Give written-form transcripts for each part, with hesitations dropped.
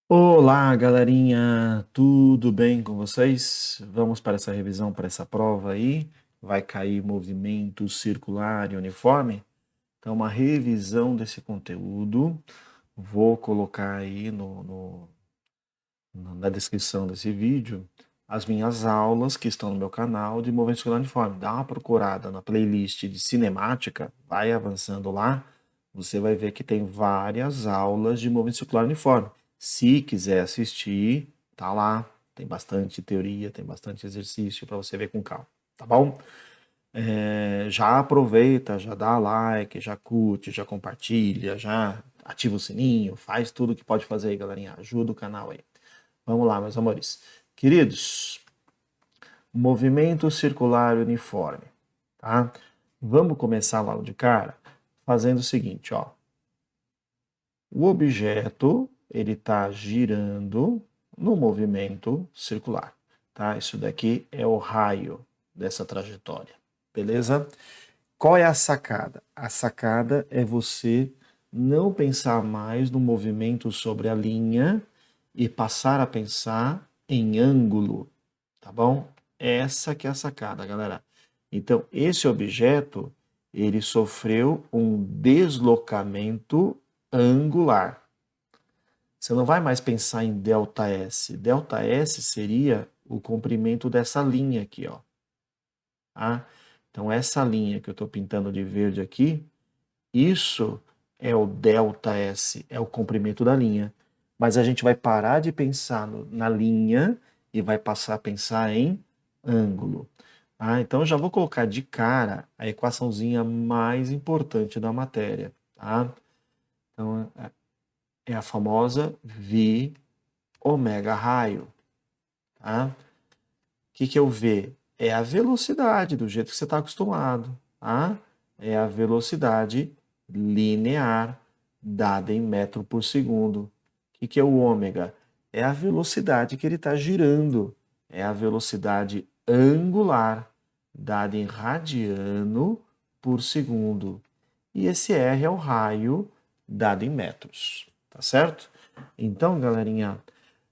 Olá, galerinha, tudo bem com vocês? Vamos para essa revisão, para essa prova aí. Vai cair movimento circular e uniforme. Então, uma revisão desse conteúdo. Vou colocar aí na descrição desse vídeo as minhas aulas que estão no meu canal de movimento circular e uniforme. Dá uma procurada na playlist de cinemática, vai avançando lá, você vai ver que tem várias aulas de movimento circular e uniforme. Se quiser assistir, tá lá. Tem bastante teoria, tem bastante exercício para você ver com calma, tá bom? Já aproveita, já dá like, já curte, já compartilha, já ativa o sininho, faz tudo que pode fazer aí, galerinha. Ajuda o canal aí. Vamos lá, meus amores. Queridos, movimento circular uniforme, tá? Vamos começar logo de cara fazendo o seguinte, ó. O objeto, ele está girando no movimento circular, tá? Isso daqui é o raio dessa trajetória, beleza? Qual é a sacada? A sacada é você não pensar mais no movimento sobre a linha e passar a pensar em ângulo, tá bom? Essa que é a sacada, galera. Então, esse objeto, ele sofreu um deslocamento angular. Você não vai mais pensar em ΔS. ΔS seria o comprimento dessa linha aqui, ó. Tá? Então, essa linha que eu estou pintando de verde aqui, isso é o ΔS, é o comprimento da linha. Mas a gente vai parar de pensar na linha e vai passar a pensar em ângulo. Então, eu já vou colocar de cara a equaçãozinha mais importante da matéria. Tá? Então, é a famosa V ômega raio. Tá? O que é o V? É a velocidade, do jeito que você está acostumado. Tá? É a velocidade linear dada em metro por segundo. O que é o ômega? É a velocidade que ele está girando. É a velocidade angular dada em radiano por segundo. E esse R é o raio dado em metros. Tá certo? Então, galerinha,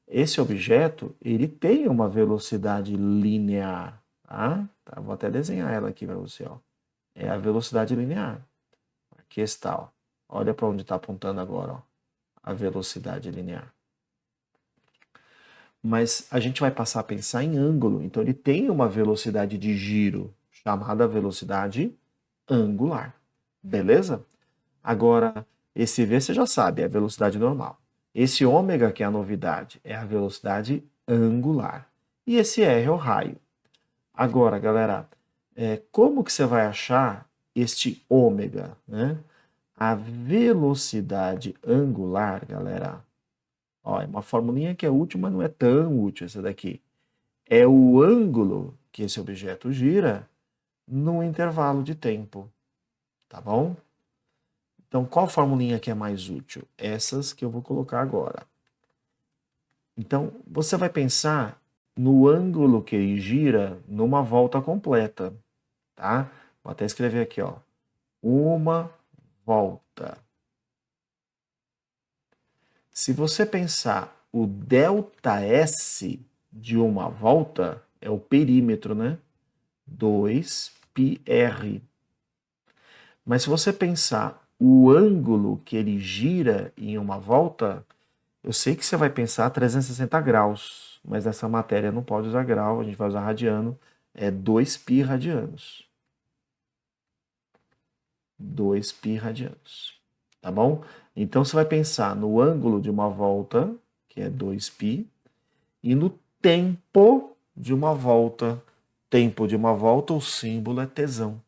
esse objeto, ele tem uma velocidade linear, tá? Vou até desenhar ela aqui para você, ó. É a velocidade linear. Aqui está, ó. Olha para onde está apontando agora, ó. A velocidade linear. Mas a gente vai passar a pensar em ângulo. Então ele tem uma velocidade de giro chamada velocidade angular. Beleza? Agora, esse V você já sabe, é a velocidade normal. Esse ômega, que é a novidade, é a velocidade angular. E esse R é o raio. Agora, galera, como que você vai achar este ômega, né? A velocidade angular, galera, ó, é uma formulinha que é útil, mas não é tão útil essa daqui. É o ângulo que esse objeto gira no intervalo de tempo, tá bom? Então, qual formulinha que é mais útil? Essas que eu vou colocar agora. Então, você vai pensar no ângulo que ele gira numa volta completa, tá? Vou até escrever aqui, ó. Uma volta. Se você pensar o ΔS de uma volta, é o perímetro, né? 2πr. Mas se você pensar o ângulo que ele gira em uma volta, eu sei que você vai pensar 360 graus, mas nessa matéria não pode usar grau, a gente vai usar radiano, é 2π radianos. 2π radianos, tá bom? Então você vai pensar no ângulo de uma volta, que é 2π, e no tempo de uma volta. Tempo de uma volta, o símbolo é tesão,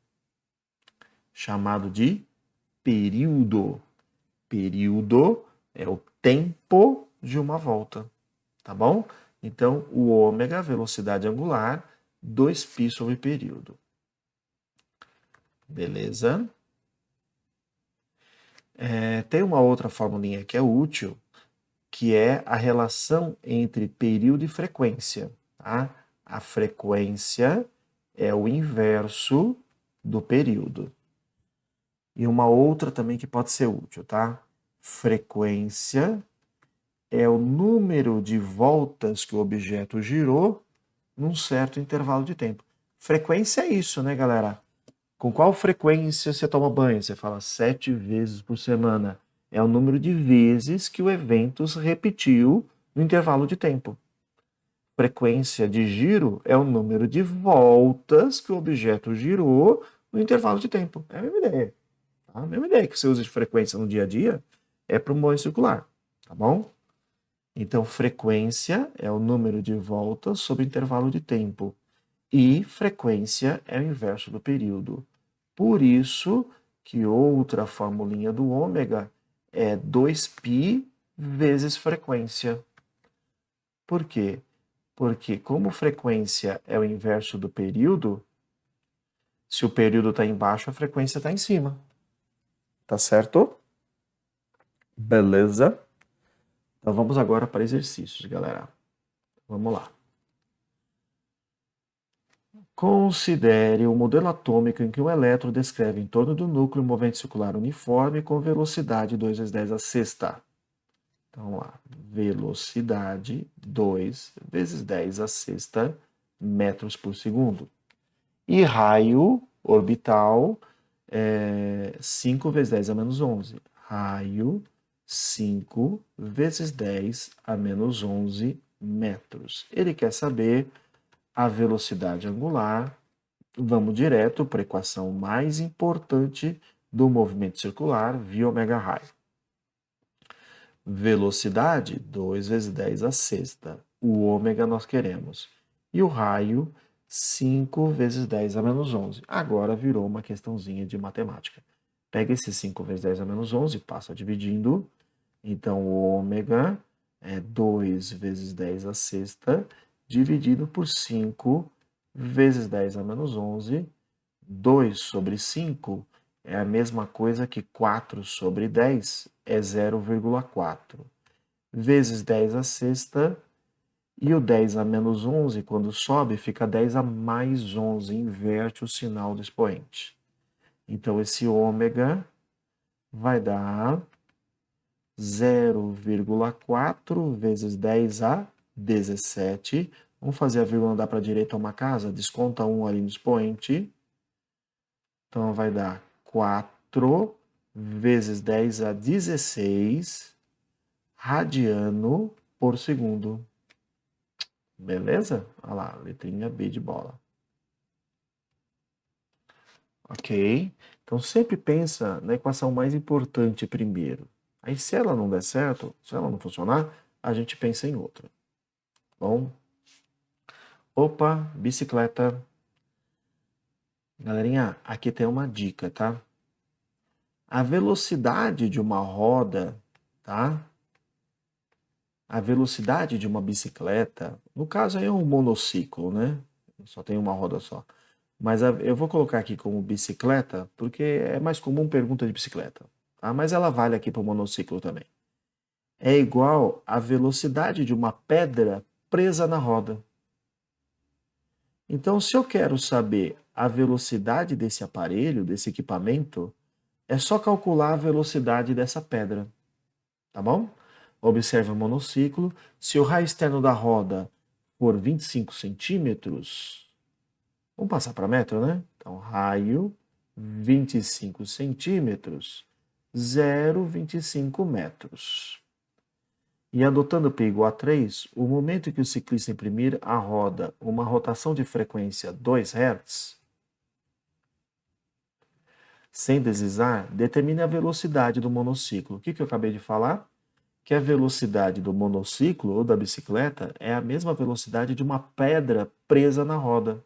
chamado de período. Período é o tempo de uma volta, tá bom? Então, o ômega, velocidade angular, 2π sobre período. Beleza? Tem uma outra formulinha que é útil, que é a relação entre período e frequência. Tá? A frequência é o inverso do período. E uma outra também que pode ser útil, tá? Frequência é o número de voltas que o objeto girou num certo intervalo de tempo. Frequência é isso, né, galera? Com qual frequência você toma banho? Você fala 7 vezes por semana. É o número de vezes que o evento se repetiu no intervalo de tempo. Frequência de giro é o número de voltas que o objeto girou no intervalo de tempo. É a mesma ideia. Tá? A mesma ideia que você usa de frequência no dia a dia é para o movimento circular. Tá bom? Então, frequência é o número de voltas sobre intervalo de tempo. E frequência é o inverso do período. Por isso que outra formulinha do ômega é 2π vezes frequência. Por quê? Porque como frequência é o inverso do período, se o período está embaixo, a frequência está em cima. Tá certo? Beleza? Então vamos agora para exercícios, galera. Vamos lá. Considere o modelo atômico em que um elétron descreve em torno do núcleo um movimento circular uniforme com velocidade 2 vezes 10 a sexta. Então, vamos lá. Velocidade 2 vezes 10 a sexta metros por segundo. E raio orbital 5 vezes 10 a menos 11. Raio 5 vezes 10 a menos 11 metros. Ele quer saber a velocidade angular. Vamos direto para a equação mais importante do movimento circular, V ômega raio. Velocidade, 2 vezes 10 a sexta. O ômega nós queremos. E o raio, 5 vezes 10 a menos 11. Agora virou uma questãozinha de matemática. Pega esse 5 vezes 10 a menos 11, passa dividindo. Então, o ômega é 2 vezes 10 a sexta, dividido por 5 vezes 10 a menos 11. 2 sobre 5 é a mesma coisa que 4 sobre 10, é 0,4. Vezes 10 a sexta, e o 10 a menos 11, quando sobe, fica 10 a mais 11, inverte o sinal do expoente. Então, esse ômega vai dar 0,4 vezes 10 a 17. Vamos fazer a vírgula andar para a direita uma casa, desconta 1 ali no expoente. Então, vai dar 4 vezes 10 a 16 radiano por segundo. Beleza? Olha lá, letrinha B de bola. Ok? Então, sempre pensa na equação mais importante primeiro. Aí, se ela não der certo, se ela não funcionar, a gente pensa em outra. Bom? Opa, bicicleta. Galerinha, aqui tem uma dica, tá? A velocidade de uma roda, tá? A velocidade de uma bicicleta, no caso aí é um monociclo, né? Só tem uma roda só. Mas eu vou colocar aqui como bicicleta, porque é mais comum pergunta de bicicleta. Tá? Mas ela vale aqui para o monociclo também. É igual à velocidade de uma pedra presa na roda. Então, se eu quero saber a velocidade desse aparelho, desse equipamento, é só calcular a velocidade dessa pedra. Tá bom? Observe o monociclo. Se o raio externo da roda for 25 centímetros, vamos passar para metro, né? Então, raio 25 centímetros, 0,25 metros. E adotando P igual a 3, o momento em que o ciclista imprimir a roda uma rotação de frequência 2 Hz, sem deslizar, determine a velocidade do monociclo. O que eu acabei de falar? Que a velocidade do monociclo ou da bicicleta é a mesma velocidade de uma pedra presa na roda.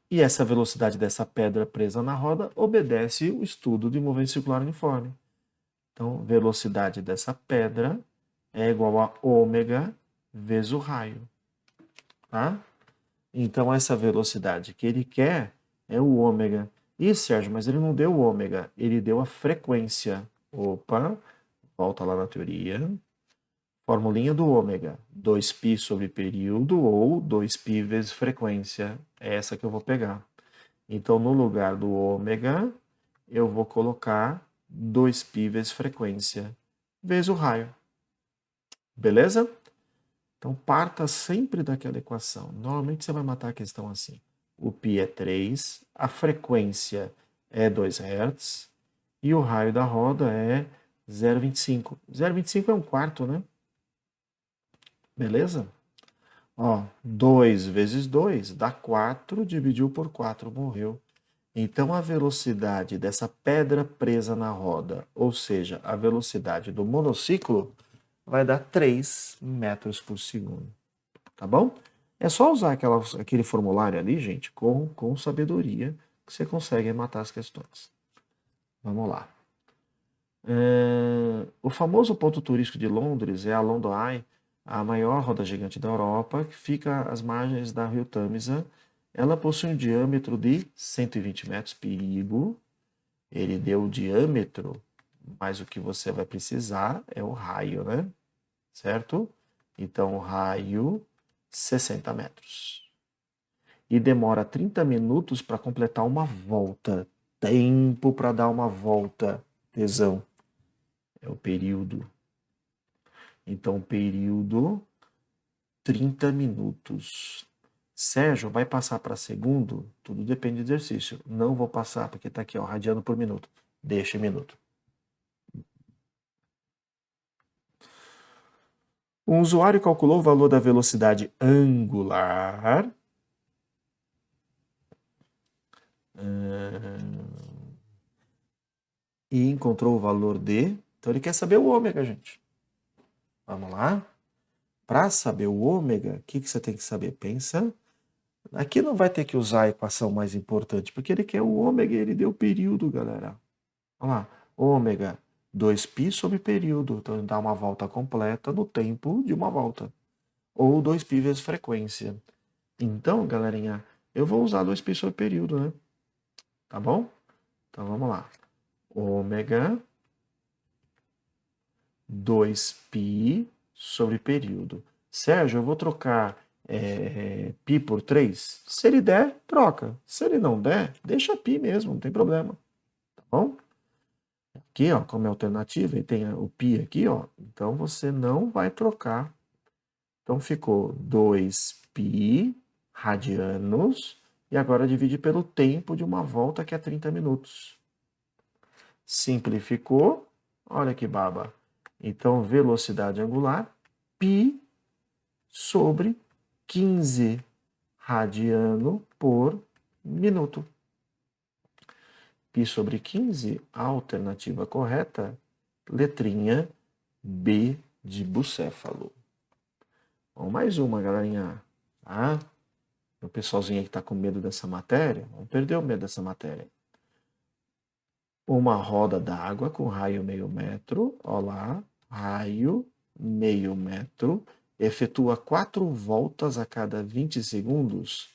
E essa velocidade dessa pedra presa na roda obedece o estudo de movimento circular uniforme. Então, velocidade dessa pedra é igual a ômega vezes o raio. Tá? Então, essa velocidade que ele quer é o ômega. Ih, Sérgio, mas ele não deu o ômega, ele deu a frequência. Opa, volta lá na teoria. Formulinha do ômega, 2π sobre período ou 2π vezes frequência. É essa que eu vou pegar. Então, no lugar do ômega, eu vou colocar 2π vezes frequência, vezes o raio. Beleza? Então, parta sempre daquela equação. Normalmente você vai matar a questão assim. O π é 3, a frequência é 2 Hz e o raio da roda é 0,25. 0,25 é um quarto, né? Beleza? Ó, 2 vezes 2 dá 4, dividiu por 4, morreu. Então, a velocidade dessa pedra presa na roda, ou seja, a velocidade do monociclo, vai dar 3 metros por segundo. Tá bom? É só usar aquele formulário ali, gente, com sabedoria, que você consegue matar as questões. Vamos lá. O famoso ponto turístico de Londres é a London Eye, a maior roda gigante da Europa, que fica às margens da Rio Tamisa. Ela possui um diâmetro de 120 metros. Perigo. Ele deu o diâmetro, mas o que você vai precisar é o raio, né? Certo? Então, o raio, 60 metros. E demora 30 minutos para completar uma volta. Tempo para dar uma volta. Tesão. É o período. Então, período, 30 minutos. Sérgio, vai passar para segundo? Tudo depende do exercício. Não vou passar, porque está aqui, ó, radiano por minuto. Deixa em minuto. Um usuário calculou o valor da velocidade angular e encontrou o valor de... Então ele quer saber o ômega, gente. Vamos lá. Para saber o ômega, o que você tem que saber? Pensa. Aqui não vai ter que usar a equação mais importante, porque ele quer o ômega e ele deu o período, galera. Olha lá. Ômega, 2π sobre período. Então ele dá uma volta completa no tempo de uma volta. Ou 2π vezes frequência. Então, galerinha, eu vou usar 2π sobre período, né? Tá bom? Então vamos lá. Ômega 2π sobre período. Sérgio, eu vou trocar π por 3? Se ele der, troca. Se ele não der, deixa π mesmo, não tem problema. Tá bom? Aqui, ó, como é alternativa, e tem o π aqui, ó. Então você não vai trocar. Então ficou 2π radianos. E agora divide pelo tempo de uma volta, que é 30 minutos. Simplificou. Olha que baba. Então, velocidade angular, π sobre 15 radiano por minuto. Π sobre 15, a alternativa correta, letrinha B de bucéfalo. Bom, mais uma, galerinha. Tá? O pessoalzinho aí que está com medo dessa matéria, vamos perder o medo dessa matéria. Uma roda d'água com raio meio metro, olha lá, raio meio metro, efetua 4 voltas a cada 20 segundos.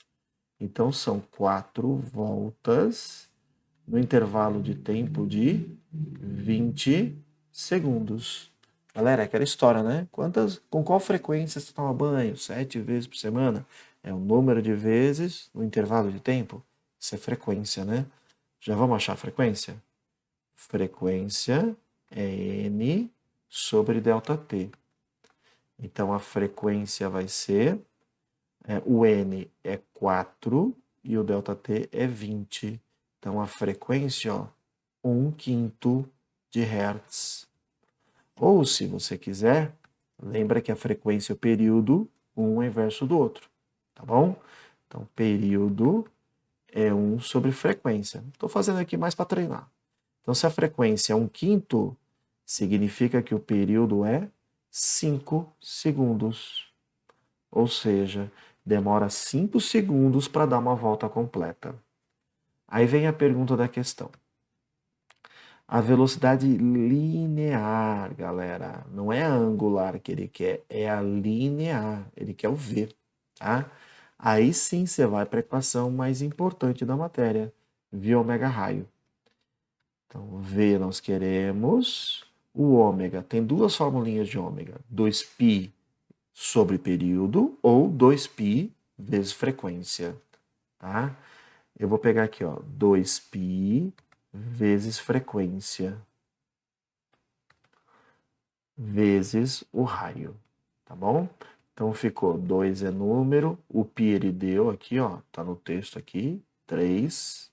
Então, são 4 voltas no intervalo de tempo de 20 segundos. Galera, é aquela história, né? Com qual frequência você toma banho? 7 vezes por semana? É o número de vezes no intervalo de tempo? Isso é frequência, né? Já vamos achar a frequência? Frequência é n sobre ΔT. Então, a frequência vai ser... o n é 4 e o ΔT é 20. Então, a frequência, ó, 1/5 de Hertz. Ou, se você quiser, lembra que a frequência e o período, um é inverso do outro. Tá bom? Então, período é 1 sobre frequência. Estou fazendo aqui mais para treinar. Então, se a frequência é 1/5, significa que o período é 5 segundos. Ou seja, demora 5 segundos para dar uma volta completa. Aí vem a pergunta da questão. A velocidade linear, galera, não é a angular que ele quer, é a linear. Ele quer o v, tá? Aí sim você vai para a equação mais importante da matéria, v ômega raio. Então, V nós queremos o ômega. Tem duas formulinhas de ômega. 2π sobre período ou 2π vezes frequência. Tá? Eu vou pegar aqui, ó, 2π vezes frequência vezes o raio. tá bom? Então ficou 2 é número, o π ele deu aqui, ó, tá no texto aqui, 3.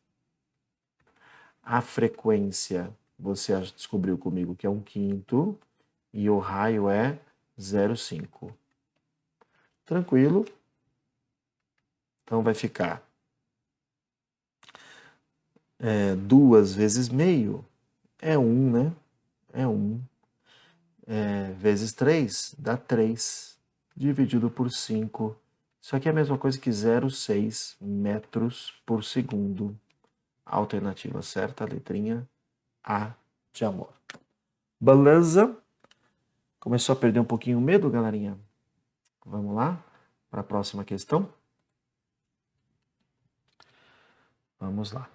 A frequência, você descobriu comigo que é 1/5, e o raio é 0,5. Tranquilo? Então vai ficar 2 vezes meio, é 1, né? É 1. Vezes 3 dá 3, dividido por 5. Isso aqui é a mesma coisa que 0,6 metros por segundo. Alternativa certa, letrinha A de amor. Beleza? Começou a perder um pouquinho o medo, galerinha? Vamos lá para a próxima questão? Vamos lá.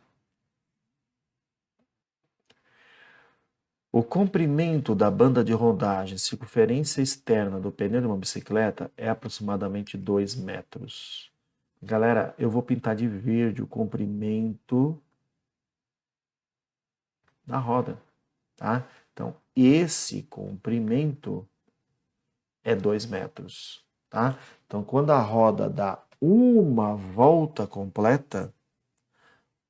O comprimento da banda de rodagem circunferência externa do pneu de uma bicicleta é aproximadamente 2 metros. Galera, eu vou pintar de verde o comprimento da roda, tá? Então, esse comprimento é 2 metros, tá? Então, quando a roda dá uma volta completa,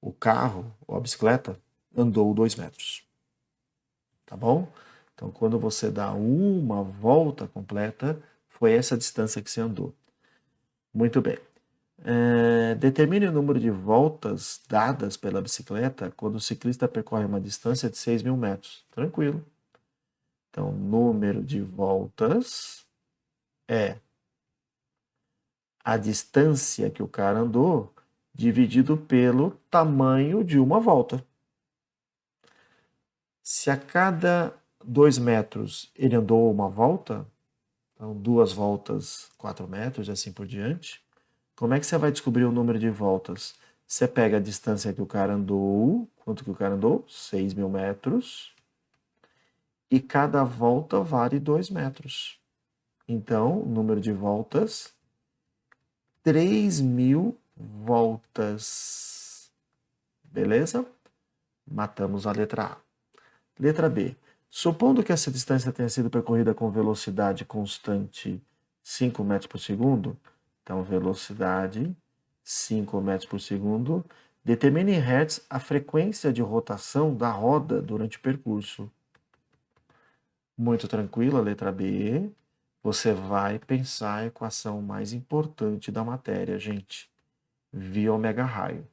o carro ou a bicicleta andou 2 metros. Tá bom? Então, quando você dá uma volta completa, foi essa distância que você andou. Muito bem. Determine o número de voltas dadas pela bicicleta quando o ciclista percorre uma distância de 6.000 metros. Tranquilo. Então, número de voltas é a distância que o cara andou dividido pelo tamanho de uma volta. Se a cada 2 metros ele andou uma volta, então 2 voltas, 4 metros e assim por diante, como é que você vai descobrir o número de voltas? Você pega a distância que o cara andou, quanto que o cara andou? 6.000 metros, e cada volta vale 2 metros. Então, o número de voltas, 3.000 voltas. Beleza? Matamos a letra A. Letra B. Supondo que essa distância tenha sido percorrida com velocidade constante 5 metros por segundo, então velocidade 5 metros por segundo, determine em hertz a frequência de rotação da roda durante o percurso. Muito tranquilo, a letra B. Você vai pensar a equação mais importante da matéria, gente. Via ômega raio.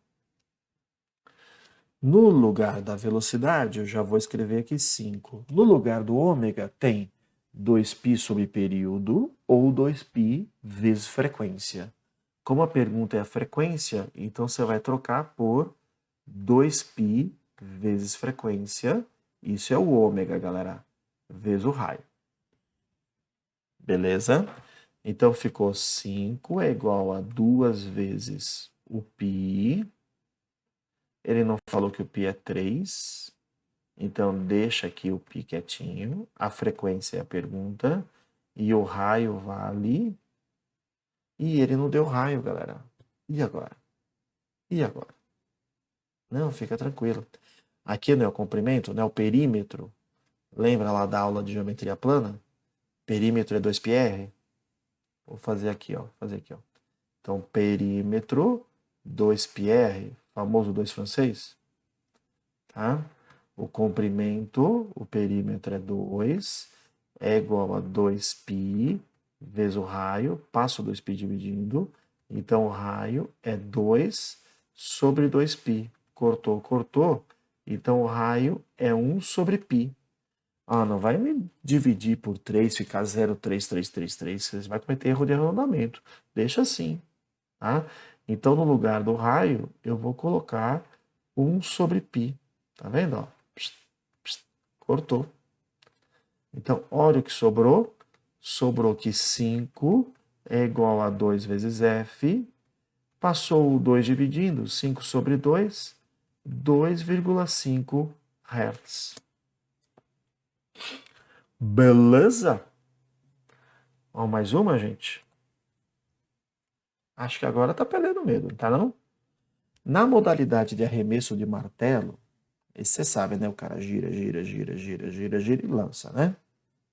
No lugar da velocidade, eu já vou escrever aqui 5. No lugar do ômega, tem 2π sobre período ou 2π vezes frequência. Como a pergunta é a frequência, então você vai trocar por 2π vezes frequência. Isso é o ômega, galera, vezes o raio. Beleza? Então ficou 5 é igual a 2 vezes o π. Ele não falou que o π é 3, então deixa aqui o π quietinho. A frequência é a pergunta. E o raio vale. E ele não deu raio, galera. E agora? E agora? Não, fica tranquilo. Aqui não é o comprimento, não é o perímetro. Lembra lá da aula de geometria plana? Perímetro é 2πr? Vou fazer aqui, ó. Então, perímetro 2πr, famoso 2 francês, tá? O comprimento, o perímetro é 2, é igual a 2π vezes o raio, passo 2π dividindo, então o raio é 2 sobre 2π. Cortou, cortou, então o raio é 1 sobre π. Ah, não vai me dividir por 3, ficar 0,3333, você vai cometer erro de arredondamento. Deixa assim, tá? Então, no lugar do raio, eu vou colocar 1 sobre π. Tá vendo? Ó? Cortou. Então, olha o que sobrou. Sobrou que 5 é igual a 2 vezes f. Passou o 2 dividindo, 5 sobre 2, 2,5 Hz. Beleza? Vamos mais uma, gente? Acho que agora tá perdendo medo, tá não? Na modalidade de arremesso de martelo, você sabe, né? O cara gira, gira, gira, gira, gira, gira e lança, né?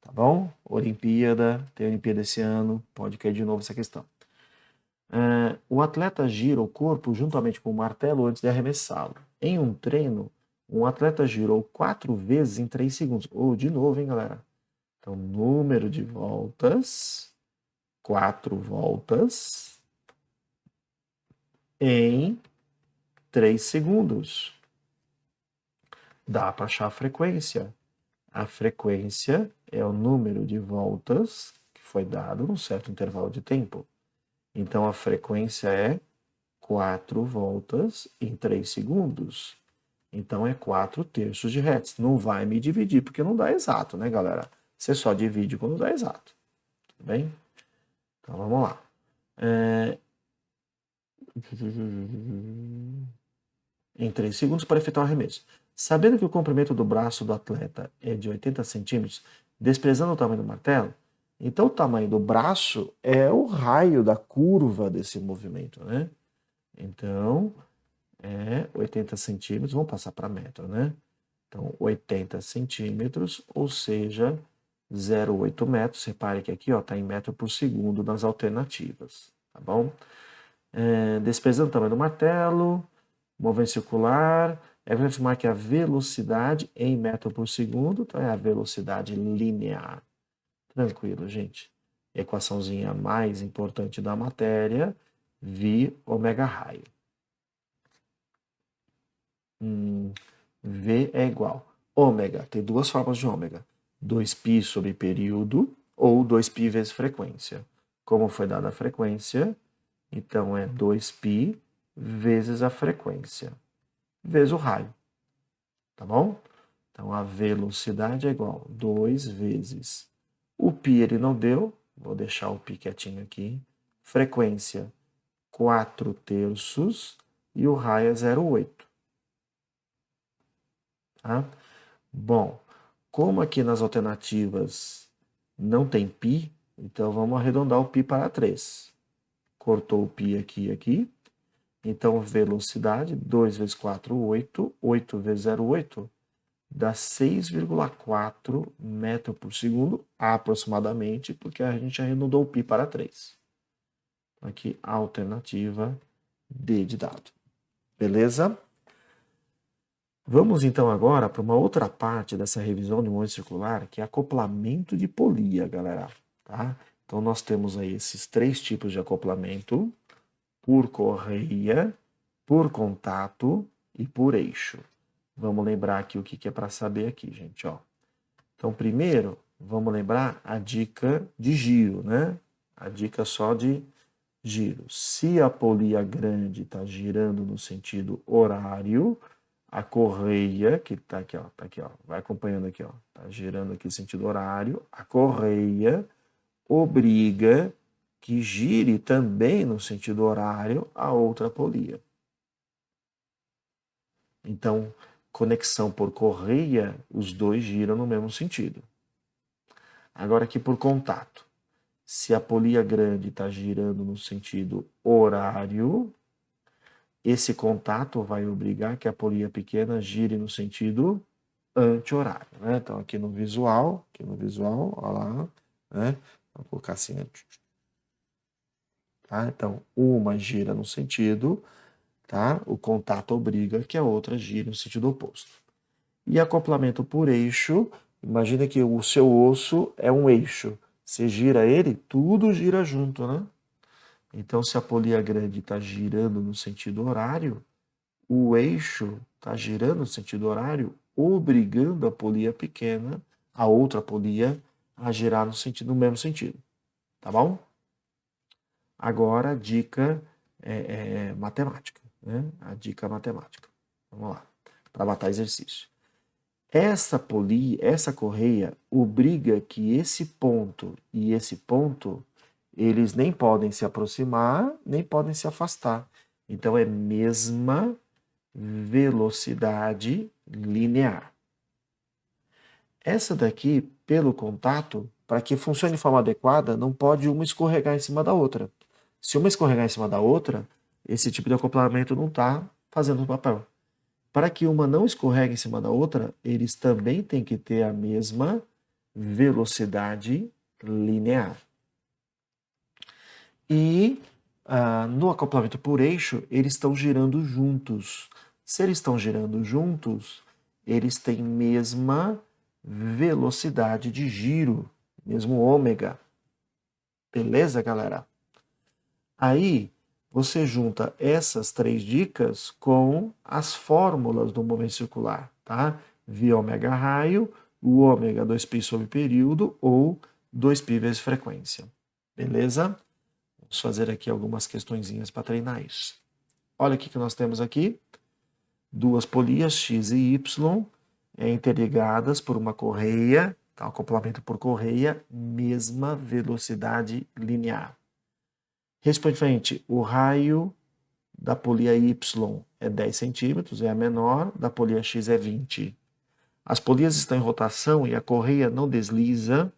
Tá bom? Olimpíada, tem Olimpíada esse ano, pode cair de novo essa questão. O atleta gira o corpo juntamente com o martelo antes de arremessá-lo. Em um treino, um atleta girou 4 vezes em 3 segundos. De novo, hein, galera? Então, número de voltas, 4 voltas em 3 segundos. Dá para achar a frequência. A frequência é o número de voltas que foi dado num certo intervalo de tempo. Então, a frequência é 4 voltas em 3 segundos. Então, é 4 terços de hertz. Não vai me dividir, porque não dá exato, né, galera? Você só divide quando dá exato. Tudo bem? Então, vamos lá. Em 3 segundos para efetuar o arremesso. Sabendo que o comprimento do braço do atleta é de 80 centímetros, desprezando o tamanho do martelo, então o tamanho do braço é o raio da curva desse movimento, né? Então, 80 centímetros, vamos passar para metro, né? Então, 80 centímetros, ou seja, 0,8 metros. Repare que aqui está em metro por segundo nas alternativas, tá bom? Desprezando o tamanho do martelo, movimento circular, vai afirmar que a velocidade em metro por segundo, então é a velocidade linear. Tranquilo, gente. Equaçãozinha mais importante da matéria, V ômega raio. V é igual. Ômega, tem duas formas de ômega. 2π sobre período ou 2π vezes frequência. Como foi dada a frequência, então é 2π vezes a frequência, vezes o raio. Tá bom? Então, a velocidade é igual a 2 vezes. O π ele não deu, vou deixar o π quietinho aqui. Frequência, 4 terços, e o raio é 0,8. Tá? Bom, como aqui nas alternativas não tem π, então vamos arredondar o π para 3. Cortou o π aqui e aqui. Então, velocidade, 2 vezes 4, 8. 8 vezes 0,8 dá 6,4 metros por segundo, aproximadamente, porque a gente arredondou o π para 3. Aqui, a alternativa D de dado. Beleza? Vamos então agora para uma outra parte dessa revisão de movimento circular, que é acoplamento de polia, galera. Tá? Então, nós temos aí esses 3 tipos de acoplamento: por correia, por contato e por eixo. Vamos lembrar aqui o que é para saber aqui, gente. Ó. Então, primeiro, vamos lembrar a dica de giro, né? A dica só de giro. Se a polia grande está girando no sentido horário, a correia, que está aqui, ó, vai acompanhando aqui, ó, está girando aqui no sentido horário, a correia obriga que gire também no sentido horário a outra polia. Então, conexão por correia, os dois giram no mesmo sentido. Agora aqui por contato. Se a polia grande está girando no sentido horário, esse contato vai obrigar que a polia pequena gire no sentido anti-horário. Né? Então, aqui no visual, olha lá, né? Vou colocar assim, né? Tá? Então, uma gira no sentido, tá? O contato obriga que a outra gire no sentido oposto. E acoplamento por eixo, imagina que o seu osso é um eixo. Você gira ele, tudo gira junto, né? Então, se a polia grande está girando no sentido horário, o eixo está girando no sentido horário, obrigando a polia pequena, a outra polia, a girar no mesmo sentido. Tá bom? Agora, a dica matemática, né? A dica matemática. Vamos lá, para matar exercício. Essa correia obriga que esse ponto e esse ponto, eles nem podem se aproximar, nem podem se afastar. Então, é mesma velocidade linear. Essa daqui, pelo contato, para que funcione de forma adequada, não pode uma escorregar em cima da outra. Se uma escorregar em cima da outra, esse tipo de acoplamento não está fazendo o papel. Para que uma não escorregue em cima da outra, eles também têm que ter a mesma velocidade linear. E no acoplamento por eixo, eles estão girando juntos. Se eles estão girando juntos, eles têm mesma velocidade de giro, mesmo ômega. Beleza, galera? Aí, você junta essas 3 dicas com as fórmulas do movimento circular, tá? V ômega raio, o ômega 2π sobre período ou 2π vezes frequência. Beleza? Vamos fazer aqui algumas questõezinhas para treinar isso. Olha o que nós temos aqui. 2 polias X e Y interligadas por uma correia, tá? Acoplamento por correia, mesma velocidade linear. Respectivamente, o raio da polia Y é 10 centímetros, é a menor, da polia X é 20. As polias estão em rotação e a correia não desliza.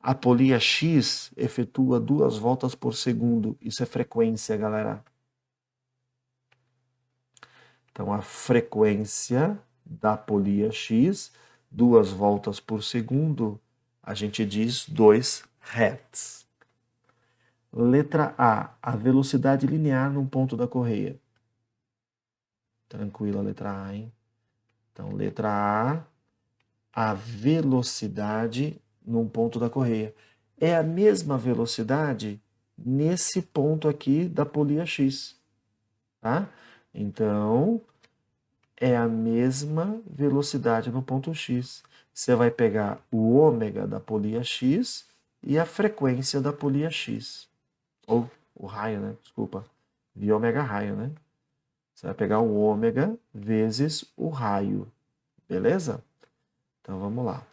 A polia X efetua 2 voltas por segundo. Isso é frequência, galera. Então, a frequência da polia X, 2 voltas por segundo, a gente diz 2 Hz. Letra A velocidade linear num ponto da correia. Tranquila a letra A, hein? Então, letra A velocidade num ponto da correia. É a mesma velocidade nesse ponto aqui da polia X, tá? Então, é a mesma velocidade no ponto X. Você vai pegar o ômega da polia X e a frequência da polia X. Ou o raio, né? Desculpa. V ômega raio, né? Você vai pegar o ômega vezes o raio. Beleza? Então, vamos lá.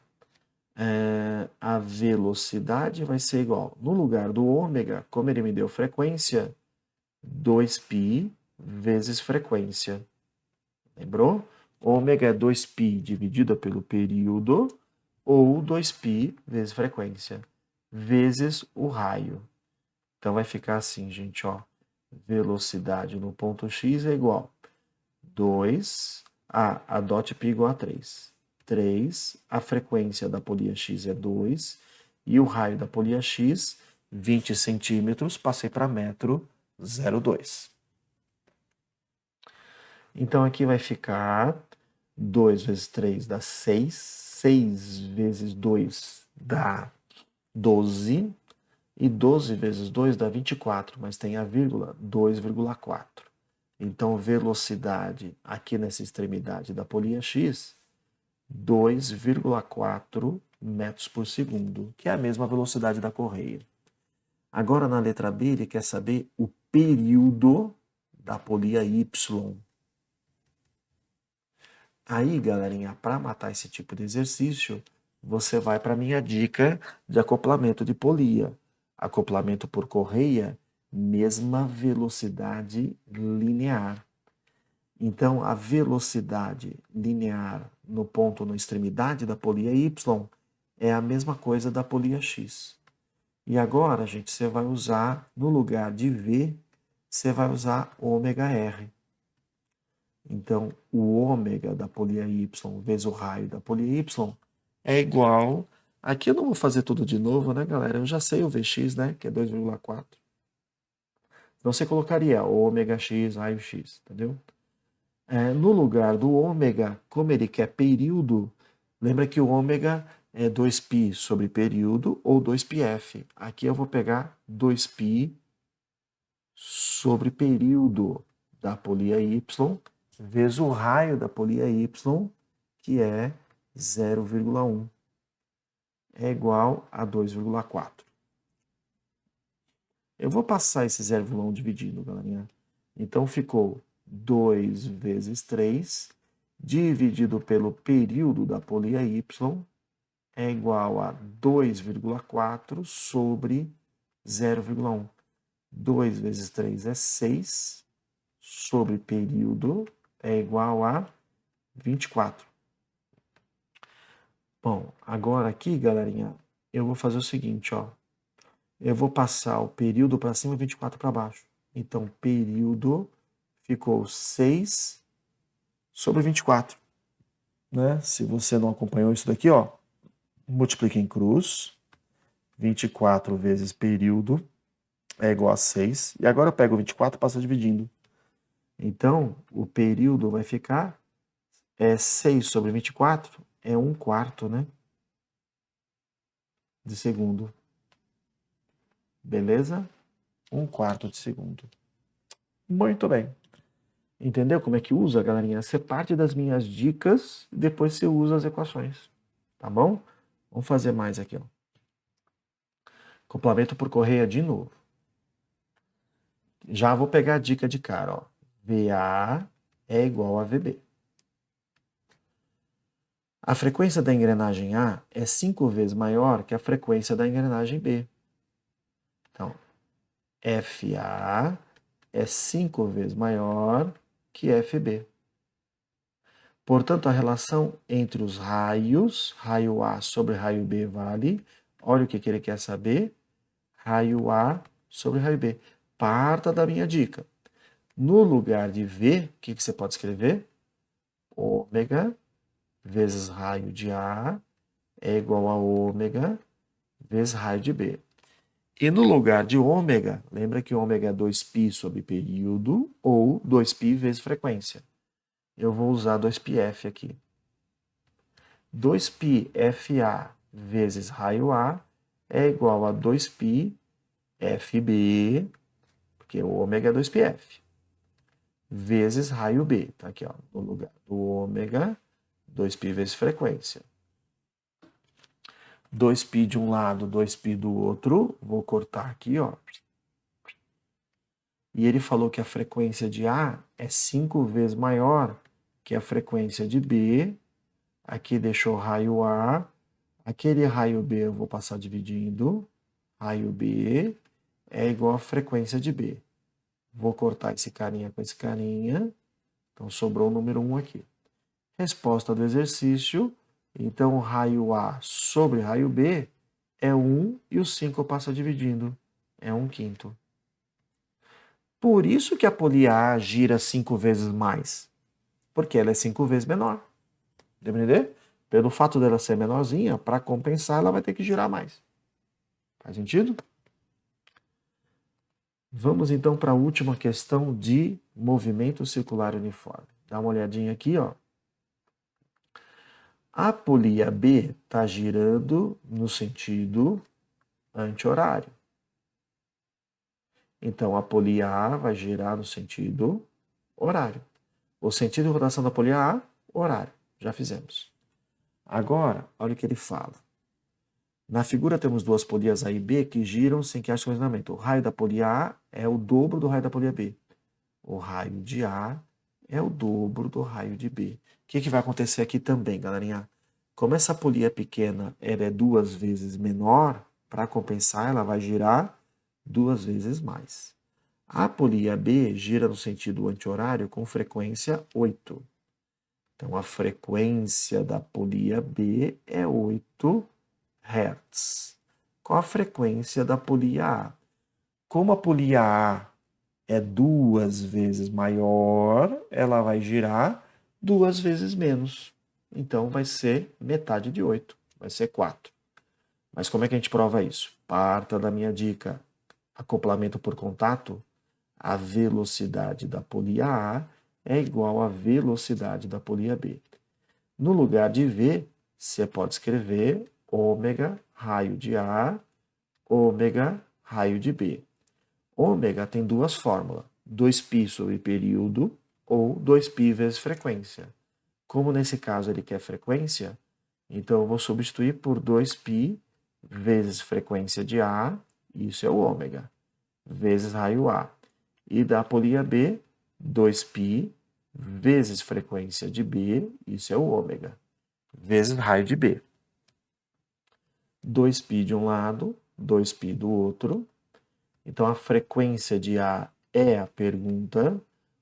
A velocidade vai ser igual. No lugar do ômega, como ele me deu frequência, 2π vezes frequência. Lembrou? Ômega é 2π dividido pelo período, ou 2π vezes frequência, vezes o raio. Então, vai ficar assim, gente, ó. Velocidade no ponto X é igual a 2, a dot π igual a 3. 3, a frequência da polia X é 2, e o raio da polia X, 20 centímetros, passei para metro, 0,2. Então, aqui vai ficar 2 vezes 3 dá 6, 6 vezes 2 dá 12, e 12 vezes 2 dá 24, mas tem a vírgula, 2,4. Então, velocidade aqui nessa extremidade da polia X, 2,4 metros por segundo, que é a mesma velocidade da correia. Agora, na letra B, ele quer saber o período da polia Y. Aí, galerinha, para matar esse tipo de exercício, você vai para a minha dica de acoplamento de polia. Acoplamento por correia, mesma velocidade linear. Então, a velocidade linear no ponto, na extremidade da polia Y, é a mesma coisa da polia X. E agora, gente, você vai usar, no lugar de V, você vai usar ômega R. Então, o ômega da polia Y vezes o raio da polia Y é igual... Aqui eu não vou fazer tudo de novo, né, galera? Eu já sei o Vx, né, que é 2,4. Então, você colocaria ômega x, raio x, entendeu? No lugar do ômega, como ele quer período, lembra que o ômega é 2π sobre período ou 2πf. Aqui eu vou pegar 2π sobre período da polia Y vezes o raio da polia Y, que é 0,1. É igual a 2,4. Eu vou passar esse 0,1 dividindo, galerinha. Então, ficou 2 vezes 3, dividido pelo período da polia Y, é igual a 2,4 sobre 0,1. 2 vezes 3 é 6, sobre período é igual a 24. Bom, agora aqui, galerinha, eu vou fazer o seguinte, ó. Eu vou passar o período para cima e 24 para baixo. Então, período ficou 6 sobre 24. Né? Se você não acompanhou isso daqui, ó, multiplica em cruz, 24 vezes período é igual a 6. E agora eu pego 24 e passo dividindo. Então, o período vai ficar 6 sobre 24, é 1/4, né? De segundo. Beleza? 1/4 de segundo. Muito bem. Entendeu como é que usa, galerinha? Você parte das minhas dicas e depois você usa as equações. Tá bom? Vamos fazer mais aqui, ó. Complemento por correia de novo. Já vou pegar a dica de cara, ó. VA é igual a VB. A frequência da engrenagem A é 5 vezes maior que a frequência da engrenagem B. Então, FA é 5 vezes maior que FB. Portanto, a relação entre os raios, raio A sobre raio B vale, olha o que ele quer saber, raio A sobre raio B. Parta da minha dica. No lugar de V, o que você pode escrever? Ômega vezes raio de A é igual a ômega vezes raio de B. E no lugar de ômega, lembra que ômega é 2π sobre período ou 2π vezes frequência. Eu vou usar 2πf aqui. 2πFA vezes raio A é igual a 2πFB, porque o ômega é 2πf, vezes raio B. Tá aqui, ó, no lugar do ômega, 2π vezes frequência. 2π de um lado, 2π do outro. Vou cortar aqui, ó. E ele falou que a frequência de A é 5 vezes maior que a frequência de B. Aqui deixou raio A. Aquele raio B eu vou passar dividindo. Raio B é igual a frequência de B. Vou cortar esse carinha com esse carinha. Então sobrou o número 1 aqui. Resposta do exercício. Então, raio A sobre raio B é 1 e o 5 eu passo dividindo. É 1/5. Por isso que a polia A gira 5 vezes mais. Porque ela é 5 vezes menor. Deu pra entender? Pelo fato dela ser menorzinha, para compensar, ela vai ter que girar mais. Faz sentido? Vamos então para a última questão de movimento circular uniforme. Dá uma olhadinha aqui, ó. A polia B está girando no sentido anti-horário. Então, a polia A vai girar no sentido horário. O sentido de rotação da polia A, horário. Já fizemos. Agora, olha o que ele fala. Na figura temos duas polias A e B que giram sem que haja coordenamento. O raio da polia A é o dobro do raio da polia B. O raio de A é o dobro do raio de B. O que vai acontecer aqui também, galerinha? Como essa polia pequena ela é 2 vezes menor, para compensar, ela vai girar 2 vezes mais. A polia B gira no sentido anti-horário com frequência 8. Então, a frequência da polia B é 8 Hz. Qual a frequência da polia A? Como a polia A é 2 vezes maior, ela vai girar 2 vezes menos. Então, vai ser metade de 8, vai ser 4. Mas como é que a gente prova isso? Parta da minha dica. Acoplamento por contato, a velocidade da polia A é igual à velocidade da polia B. No lugar de V, você pode escrever ômega raio de A, ômega raio de B. Ômega tem duas fórmulas, 2π sobre período ou 2π vezes frequência. Como nesse caso ele quer frequência, então eu vou substituir por 2π vezes frequência de A, isso é o ômega, vezes raio A. E da polia B, 2π vezes frequência de B, isso é o ômega, vezes raio de B. 2π de um lado, 2π do outro. Então, a frequência de A é a pergunta,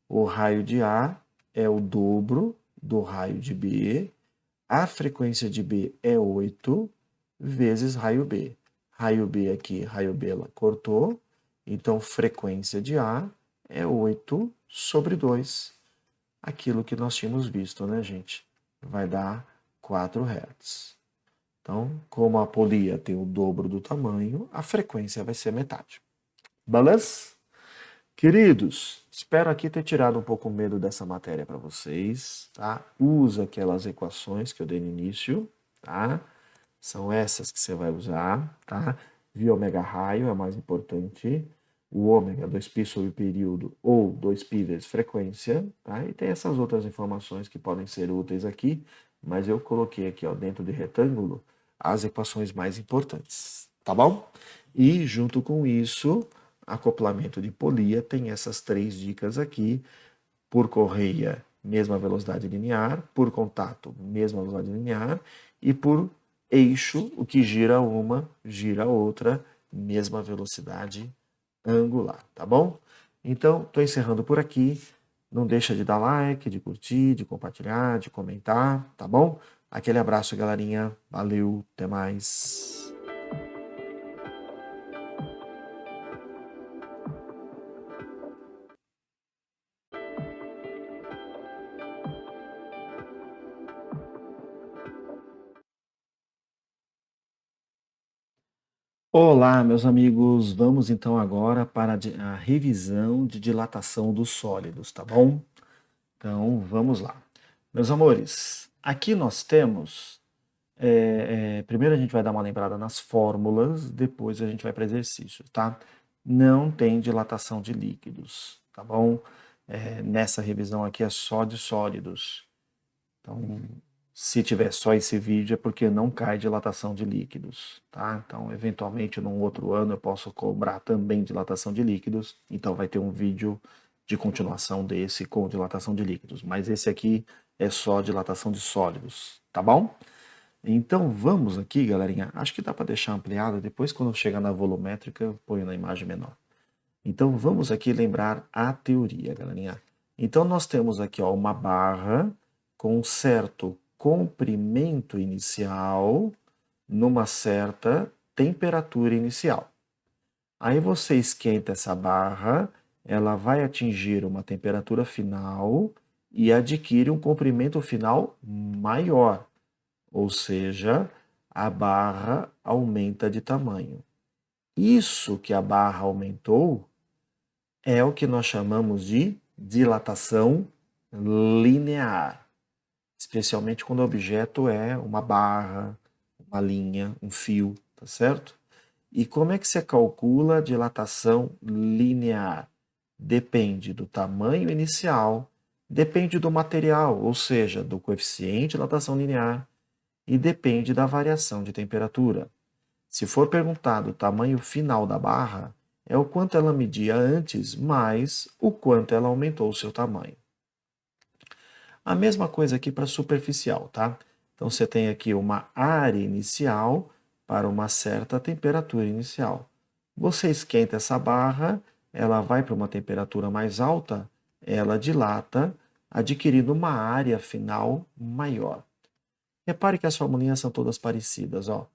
o raio de A é o dobro do raio de B, a frequência de B é 8 vezes raio B. Raio B aqui, raio B ela cortou, então frequência de A é 8 sobre 2. Aquilo que nós tínhamos visto, né, gente? Vai dar 4 Hz. Então, como a polia tem o dobro do tamanho, a frequência vai ser metade. Beleza? Queridos, espero aqui ter tirado um pouco o medo dessa matéria para vocês, tá? Usa aquelas equações que eu dei no início, tá? São essas que você vai usar, tá? Vi ômega raio é o mais importante. O ômega 2π sobre período ou 2π vezes frequência, tá? E tem essas outras informações que podem ser úteis aqui, mas eu coloquei aqui, ó, dentro de retângulo, as equações mais importantes, tá bom? E junto com isso, acoplamento de polia tem essas 3 dicas aqui. Por correia, mesma velocidade linear, por contato, mesma velocidade linear, e por eixo, o que gira uma, gira a outra, mesma velocidade angular, tá bom? Então, estou encerrando por aqui. Não deixa de dar like, de curtir, de compartilhar, de comentar, tá bom? Aquele abraço, galerinha. Valeu, até mais. Olá, meus amigos. Vamos então agora para a revisão de dilatação dos sólidos, tá bom? Então, vamos lá. Meus amores, aqui nós temos. Primeiro a gente vai dar uma lembrada nas fórmulas, depois a gente vai para exercícios, tá? Não tem dilatação de líquidos, tá bom? Nessa revisão aqui é só de sólidos. Então, se tiver só esse vídeo é porque não cai dilatação de líquidos, tá? Então, eventualmente, num outro ano eu posso cobrar também dilatação de líquidos, então vai ter um vídeo de continuação desse com dilatação de líquidos, mas esse aqui é só dilatação de sólidos, tá bom? Então vamos aqui, galerinha, acho que dá para deixar ampliado, depois quando chegar na volumétrica eu ponho na imagem menor. Então vamos aqui lembrar a teoria, galerinha. Então nós temos aqui, ó, uma barra com um certo comprimento inicial numa certa temperatura inicial. Aí você esquenta essa barra, ela vai atingir uma temperatura final e adquire um comprimento final maior, ou seja, a barra aumenta de tamanho. Isso que a barra aumentou é o que nós chamamos de dilatação linear, especialmente quando o objeto é uma barra, uma linha, um fio, tá certo? E como é que você calcula a dilatação linear? Depende do tamanho inicial, depende do material, ou seja, do coeficiente de dilatação linear, e depende da variação de temperatura. Se for perguntado o tamanho final da barra, é o quanto ela media antes, mais o quanto ela aumentou o seu tamanho. A mesma coisa aqui para superficial, tá? Então você tem aqui uma área inicial para uma certa temperatura inicial. Você esquenta essa barra, ela vai para uma temperatura mais alta, ela dilata, adquirindo uma área final maior. Repare que as formulinhas são todas parecidas, ó.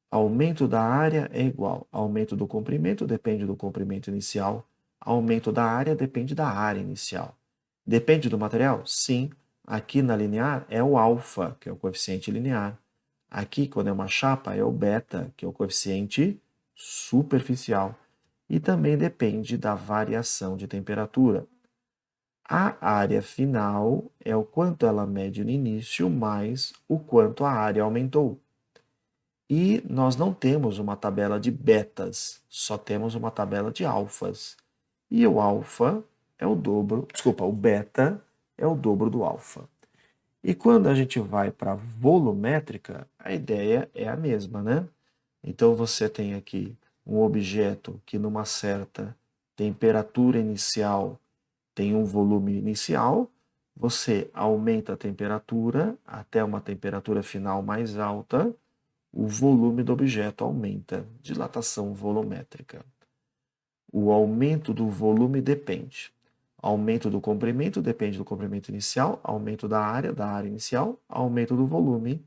Aumento da área é igual. Aumento do comprimento depende do comprimento inicial. Aumento da área depende da área inicial. Depende do material? Sim. Aqui na linear é o alfa, que é o coeficiente linear. Aqui, quando é uma chapa, é o beta, que é o coeficiente superficial. E também depende da variação de temperatura. A área final é o quanto ela mede no início, mais o quanto a área aumentou. E nós não temos uma tabela de betas, só temos uma tabela de alfas. E o alfa é o dobro, desculpa, o beta é o dobro do alfa. E quando a gente vai para volumétrica, a ideia é a mesma, né? Então você tem aqui um objeto que numa certa temperatura inicial tem um volume inicial, você aumenta a temperatura até uma temperatura final mais alta, o volume do objeto aumenta, dilatação volumétrica. O aumento do volume depende. Aumento do comprimento depende do comprimento inicial, aumento da área inicial, aumento do volume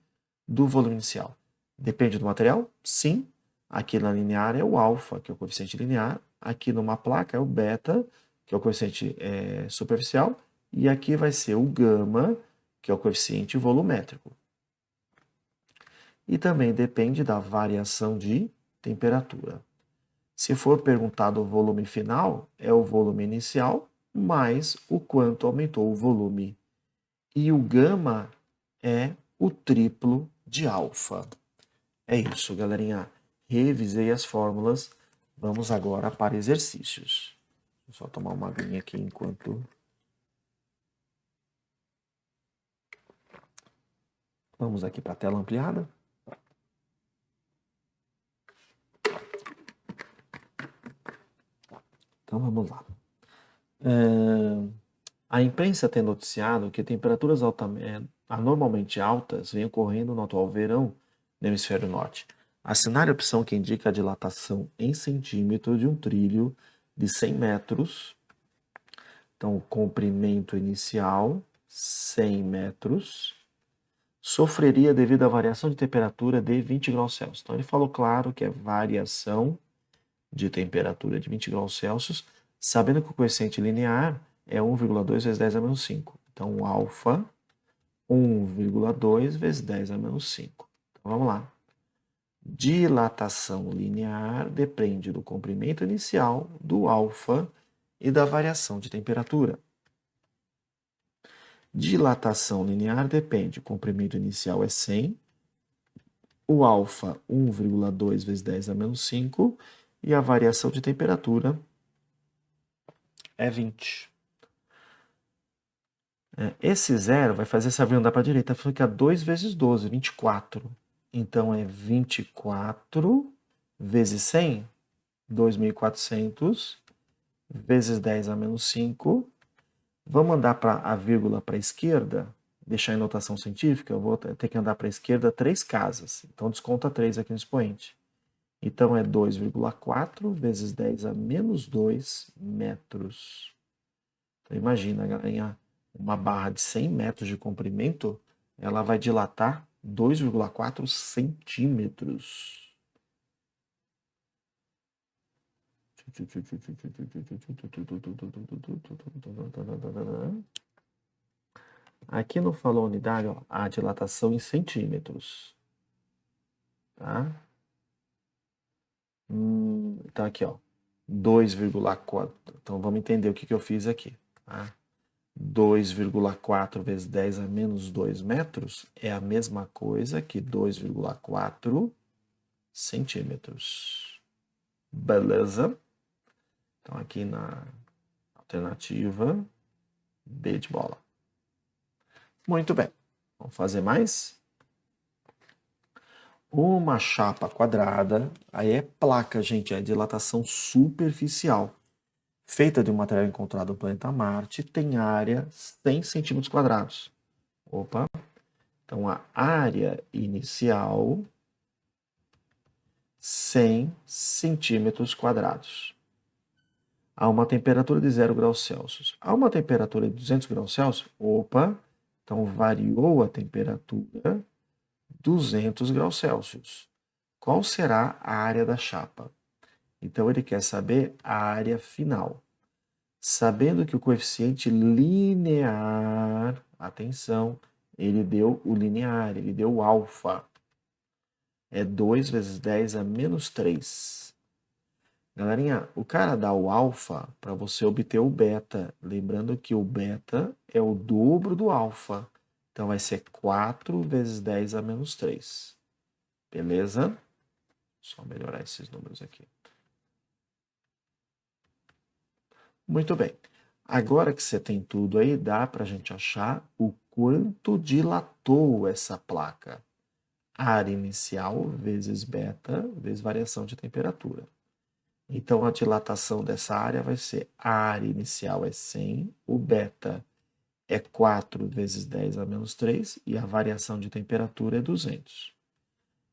inicial. Depende do material? Sim. Aqui na linear é o alfa, que é o coeficiente linear. Aqui numa placa é o beta, que é o coeficiente superficial. E aqui vai ser o gama, que é o coeficiente volumétrico. e também depende da variação de temperatura. Se for perguntado o volume final, é o volume inicial mais o quanto aumentou o volume. E o gama é o triplo de alfa. É isso, galerinha. Revisei as fórmulas. Vamos agora para exercícios. Vou só tomar uma aguinha aqui enquanto... Vamos aqui para a tela ampliada. Então vamos lá. A imprensa tem noticiado que temperaturas anormalmente altas vêm ocorrendo no atual verão no hemisfério norte. Assinale a opção que indica a dilatação em centímetros de um trilho de 100 metros. Então, o comprimento inicial, 100 metros, sofreria devido à variação de temperatura de 20 graus Celsius. Então, ele falou claro que é variação de temperatura de 20 graus Celsius, sabendo que o coeficiente linear é 1,2 vezes 10 a menos 5. Então, o alfa, 1,2 vezes 10 a menos 5. Então, vamos lá. Dilatação linear depende do comprimento inicial, do alfa e da variação de temperatura. Dilatação linear depende, o comprimento inicial é 100, o alfa 1,2 vezes 10 a menos 5 e a variação de temperatura é 20. Esse zero vai fazer essa vírgula andar para a direita, fica 2 vezes 12, 24. Então é 24 vezes 100, 2.400, vezes 10 a menos 5. Vamos andar a vírgula para a esquerda, deixar em notação científica, eu vou ter que andar para a esquerda 3 casas. Então desconta 3 aqui no expoente. Então é 2,4 vezes 10 a menos 2 metros. Então imagina, galera, uma barra de 100 metros de comprimento, ela vai dilatar 2,4 centímetros. Aqui não falou unidade, ó, a dilatação em centímetros. Tá? Então aqui, ó, 2,4. Então vamos entender o que eu fiz aqui. Tá? 2,4 vezes 10 a menos 2 metros é a mesma coisa que 2,4 centímetros. Beleza? Então aqui na alternativa B de bola. Muito bem. Vamos fazer mais? Uma chapa quadrada, aí é placa, gente, é dilatação superficial. Feita de um material encontrado no planeta Marte, tem área 100 centímetros quadrados. Opa! Então, a área inicial, 100 centímetros quadrados. A uma temperatura de 0 graus Celsius. A uma temperatura de 200 graus Celsius, opa! Então, variou a temperatura 200 graus Celsius. Qual será a área da chapa? Então, ele quer saber a área final. Sabendo que o coeficiente linear, atenção, ele deu o linear, ele deu o alfa. É 2 vezes 10 a menos 3. Galerinha, o cara dá o alfa para você obter o beta. Lembrando que o beta é o dobro do alfa. Então, vai ser 4 vezes 10 a menos 3. Beleza? Só melhorar esses números aqui. Muito bem. Agora que você tem tudo aí, dá para a gente achar o quanto dilatou essa placa. Área inicial vezes beta vezes variação de temperatura. Então, a dilatação dessa área vai ser a área inicial é 100, o beta é 4 vezes 10 a menos 3 e a variação de temperatura é 200.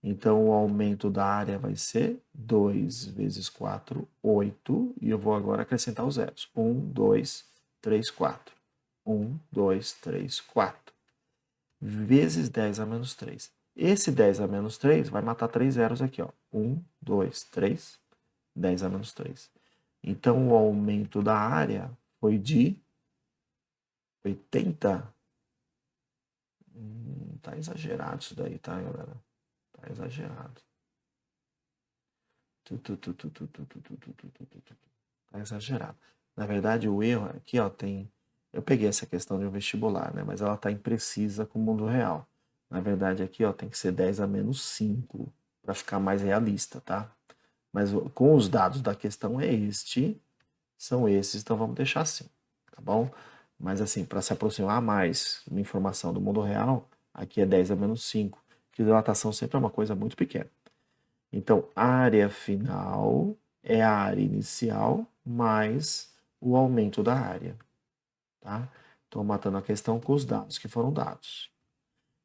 Então, o aumento da área vai ser 2 vezes 4, 8. E eu vou agora acrescentar os zeros. 1, 2, 3, 4. 1, 2, 3, 4. Vezes 10 a menos 3. Esse 10 a menos 3 vai matar 3 zeros aqui. Ó. 1, 2, 3. 10 a menos 3. Então, o aumento da área foi de 80. Tá exagerado isso daí, tá, galera? Tá exagerado. Tá exagerado. Na verdade, o erro aqui, ó, tem... Eu peguei essa questão de um vestibular, né? Mas ela tá imprecisa com o mundo real. Na verdade, aqui, ó, tem que ser 10 a menos 5 para ficar mais realista, tá? Mas com os dados da questão são esses, então vamos deixar assim, tá bom? Mas assim, para se aproximar mais uma informação do mundo real, aqui é 10 a menos 5, que dilatação sempre é uma coisa muito pequena. Então, a área final é a área inicial mais o aumento da área, tá? Estou matando a questão com os dados que foram dados.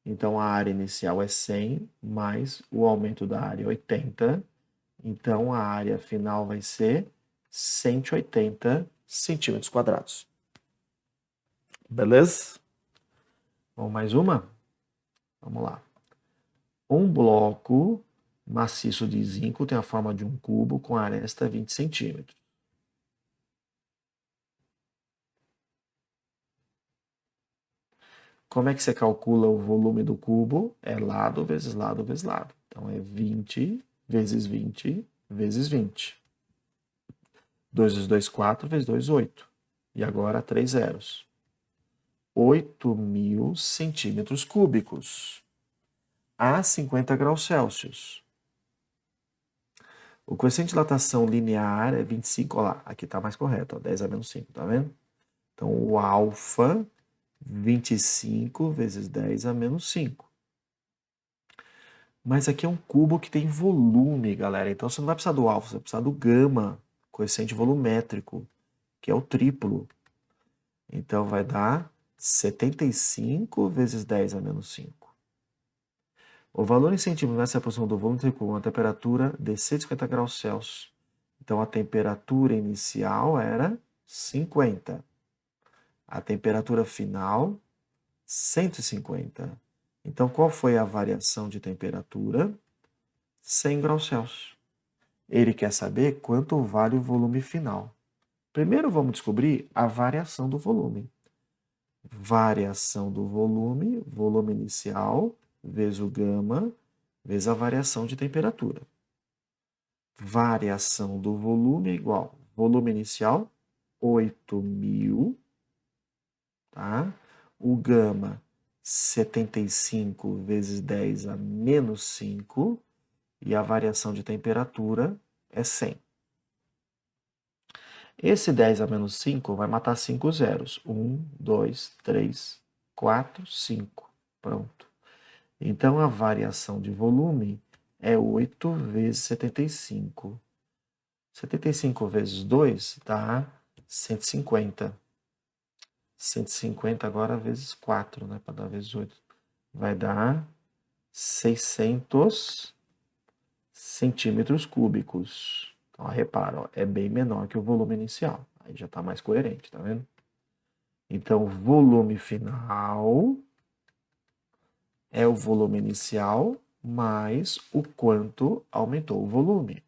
Então, a área inicial é 100 mais o aumento da área é 80. Então, a área final vai ser 180 centímetros quadrados. Beleza? Vamos mais uma? Vamos lá. Um bloco maciço de zinco tem a forma de um cubo com aresta 20 centímetros. Como é que você calcula o volume do cubo? É lado vezes lado vezes lado. Então, é 20 vezes 20 vezes 20. 2 vezes 2, 4, vezes 2, 8. E agora, 3 zeros. 8.000 centímetros cúbicos a 50 graus Celsius. O coeficiente de dilatação linear é 25, olha lá, aqui está mais correto, ó, 10 a menos 5, tá vendo? Então, o alfa, 25 vezes 10 a menos 5. Mas aqui é um cubo que tem volume, galera. Então, você não vai precisar do alfa, você vai precisar do gama, coeficiente volumétrico, que é o triplo. Então, vai dar 75 vezes 10 a menos 5. O valor em centímetros vai se aproximar do volume com uma temperatura de 150 graus Celsius. Então, a temperatura inicial era 50. A temperatura final, 150. Então, qual foi a variação de temperatura? 100 graus Celsius. Ele quer saber quanto vale o volume final. Primeiro, vamos descobrir a variação do volume. Variação do volume, volume inicial, vezes o gama, vezes a variação de temperatura. Variação do volume é igual volume inicial, 8.000, tá? O gama, 75 vezes 10 a menos 5, e a variação de temperatura é 100. Esse 10 a menos 5 vai matar 5 zeros. 1, 2, 3, 4, 5. Pronto. Então, a variação de volume é 8 vezes 75. 75 vezes 2 dá 150. 150 agora vezes 4, né? Para dar vezes 8. Vai dar 600 centímetros cúbicos. Então, repara, ó, é bem menor que o volume inicial. Aí já está mais coerente, tá vendo? Então, o volume final é o volume inicial mais o quanto aumentou o volume.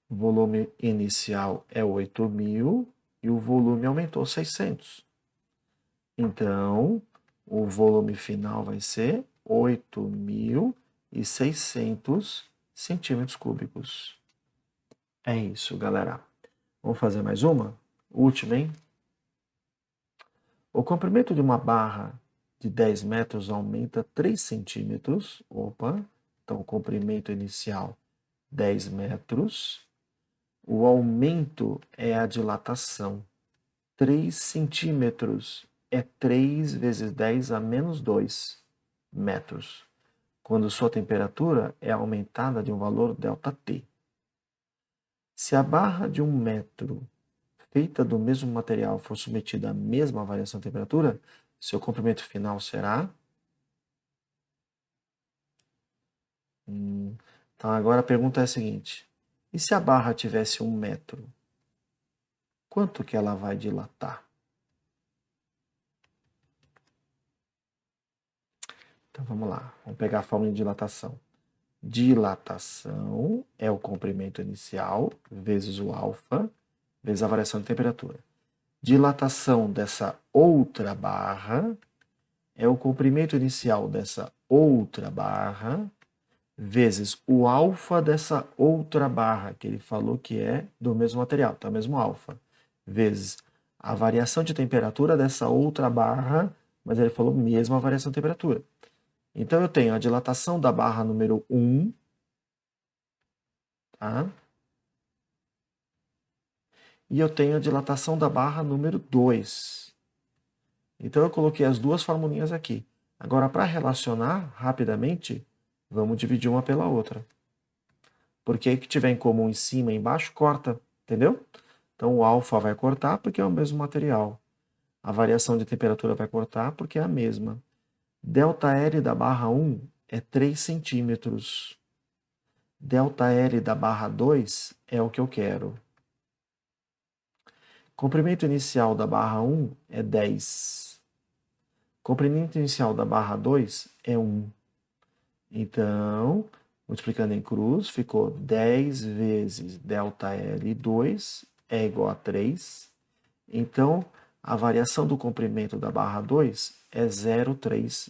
O volume inicial é 8.000 e o volume aumentou 600. Então, o volume final vai ser 8.600 centímetros cúbicos. É isso, galera. Vamos fazer mais uma? Última, hein? O comprimento de uma barra de 10 metros aumenta 3 centímetros. Opa! Então, o comprimento inicial, 10 metros. O aumento é a dilatação. 3 centímetros é 3 vezes 10 a menos 2 metros, quando sua temperatura é aumentada de um valor ΔT. Se a barra de 1 metro feita do mesmo material for submetida à mesma variação de temperatura, seu comprimento final será... Então agora a pergunta é a seguinte: e se a barra tivesse 1 metro? Quanto que ela vai dilatar? Então vamos lá, vamos pegar a fórmula de dilatação. Dilatação é o comprimento inicial vezes o alfa vezes a variação de temperatura. Dilatação dessa outra barra é o comprimento inicial dessa outra barra vezes o alfa dessa outra barra, que ele falou que é do mesmo material, tá? Mesmo alfa, vezes a variação de temperatura dessa outra barra, mas ele falou mesmo a variação de temperatura. Então, eu tenho a dilatação da barra número 1, tá? E eu tenho a dilatação da barra número 2. Então, eu coloquei as duas formulinhas aqui. Agora, para relacionar rapidamente, vamos dividir uma pela outra. Porque aí que tiver em comum em cima e embaixo, corta, entendeu? Então, o alfa vai cortar porque é o mesmo material. A variação de temperatura vai cortar porque é a mesma. ΔL da barra 1 é 3 centímetros. ΔL da barra 2 é o que eu quero. Comprimento inicial da barra 1 é 10. Comprimento inicial da barra 2 é 1. Então, multiplicando em cruz, ficou 10 vezes ΔL2 é igual a 3. Então, a variação do comprimento da barra 2 é 0,3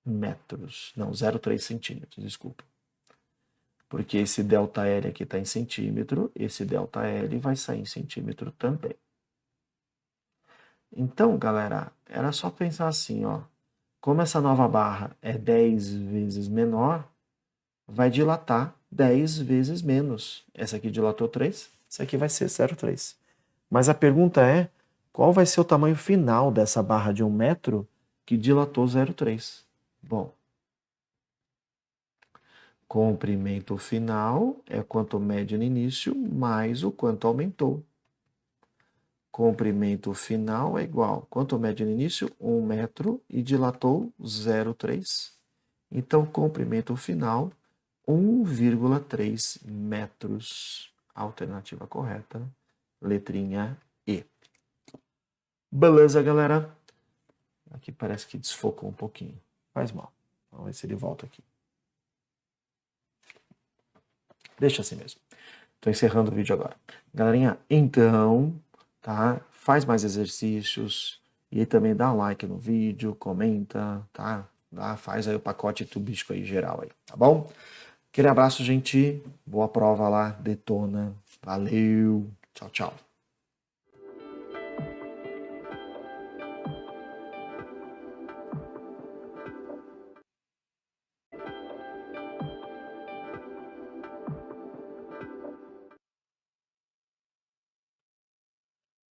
metros. Não, 0,3 centímetros, desculpa. Porque esse ΔL aqui está em centímetro, esse ΔL vai sair em centímetro também. Então, galera, era só pensar assim, ó. Como essa nova barra é 10 vezes menor, vai dilatar 10 vezes menos. Essa aqui dilatou 3, essa aqui vai ser 0,3. Mas a pergunta é, qual vai ser o tamanho final dessa barra de 1 metro que dilatou 0,3? Bom, comprimento final é quanto mede no início mais o quanto aumentou. Comprimento final é igual, quanto mede no início? 1 metro e dilatou 0,3. Então, comprimento final, 1,3 metros. Alternativa correta, letrinha E. Beleza, galera? Aqui parece que desfocou um pouquinho. Faz mal. Vamos ver se ele volta aqui. Deixa assim mesmo. Estou encerrando o vídeo agora. Galerinha, então, tá? Faz mais exercícios e também dá um like no vídeo, comenta, tá? Faz aí o pacote tubístico aí geral aí, tá bom? Aquele abraço, gente. Boa prova lá, detona. Valeu. Tchau, tchau.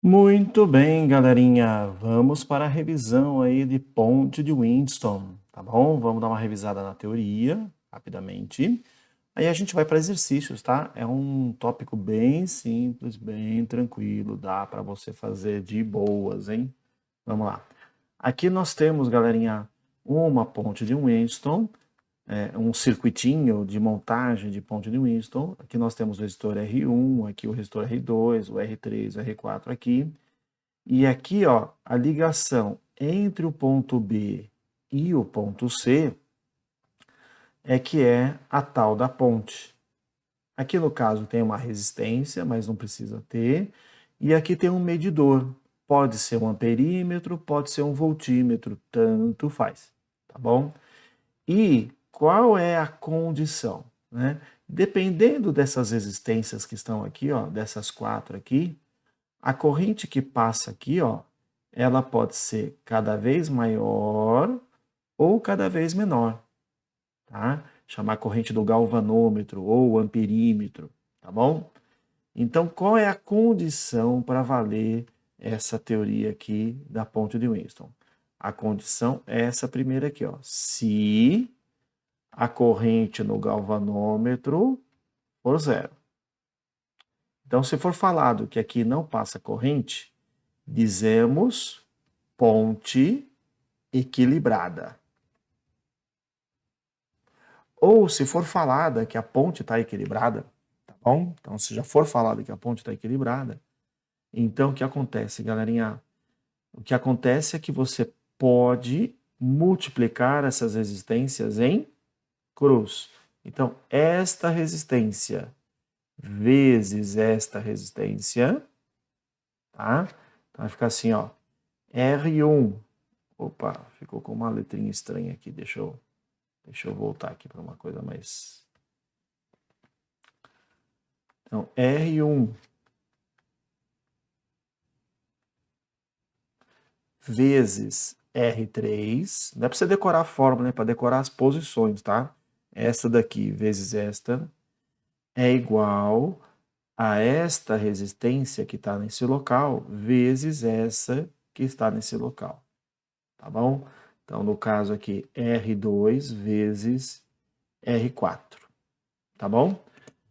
Muito bem, galerinha. Vamos para a revisão aí de ponte de Winston, tá bom? Vamos dar uma revisada na teoria, rapidamente. Aí a gente vai para exercícios, tá? É um tópico bem simples, bem tranquilo, dá para você fazer de boas, hein? Vamos lá. Aqui nós temos, galerinha, uma ponte de Winston, um circuitinho de montagem de ponte de Winston. Aqui nós temos o resistor R1, aqui o resistor R2, o R3, o R4 aqui. E aqui, ó, a ligação entre o ponto B e o ponto C é que é a tal da ponte. Aqui no caso tem uma resistência, mas não precisa ter. E aqui tem um medidor. Pode ser um amperímetro, pode ser um voltímetro, tanto faz, tá bom? E qual é a condição, né? Dependendo dessas resistências que estão aqui, ó, dessas 4 aqui, a corrente que passa aqui, ó, ela pode ser cada vez maior ou cada vez menor, tá? Chamar a corrente do galvanômetro ou amperímetro, tá bom? Então, qual é a condição para valer essa teoria aqui da ponte de Winston? A condição é essa primeira aqui, ó. Se a corrente no galvanômetro for zero. Então, se for falado que aqui não passa corrente, dizemos ponte equilibrada. Ou se for falada que a ponte está equilibrada, tá bom? Então, se já for falado que a ponte está equilibrada, então o que acontece, galerinha? O que acontece é que você pode multiplicar essas resistências em cruz. Então, esta resistência vezes esta resistência, tá? Então vai ficar assim, ó, R1 Opa, ficou com uma letrinha estranha aqui. Deixa eu voltar aqui para uma coisa mais... Então, R1 vezes R3. Não é para você decorar a fórmula, né? Para decorar as posições, tá? Essa daqui vezes esta é igual a esta resistência que está nesse local vezes essa que está nesse local. Tá bom? Então, no caso aqui, R2 vezes R4. Tá bom?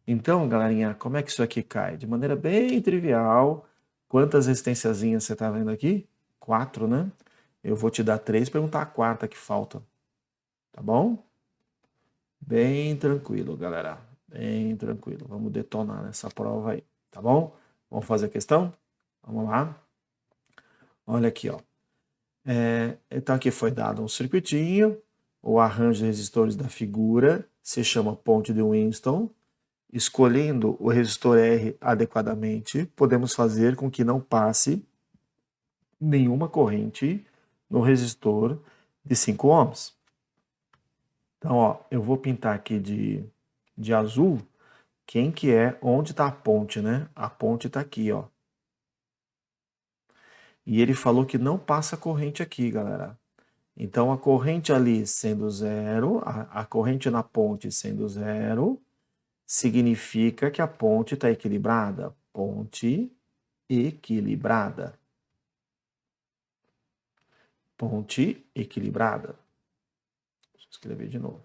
Então, galerinha, como é que isso aqui cai? De maneira bem trivial. Quantas resistênciazinhas você está vendo aqui? 4, né? Eu vou te dar 3 e perguntar a quarta que falta. Tá bom? Bem tranquilo, galera. Bem tranquilo. Vamos detonar nessa prova aí. Tá bom? Vamos fazer a questão? Vamos lá. Olha aqui, ó. Então aqui foi dado um circuitinho. O arranjo de resistores da figura se chama ponte de Winston. Escolhendo o resistor R adequadamente, podemos fazer com que não passe nenhuma corrente no resistor de 5 ohms. Então, ó, eu vou pintar aqui de azul. Quem que é? Onde está a ponte, né? A ponte está aqui, ó. E ele falou que não passa corrente aqui, galera. Então, a corrente ali sendo zero, a corrente na ponte sendo zero, significa que a ponte está equilibrada. Ponte equilibrada. Ponte equilibrada. Deixa eu escrever de novo.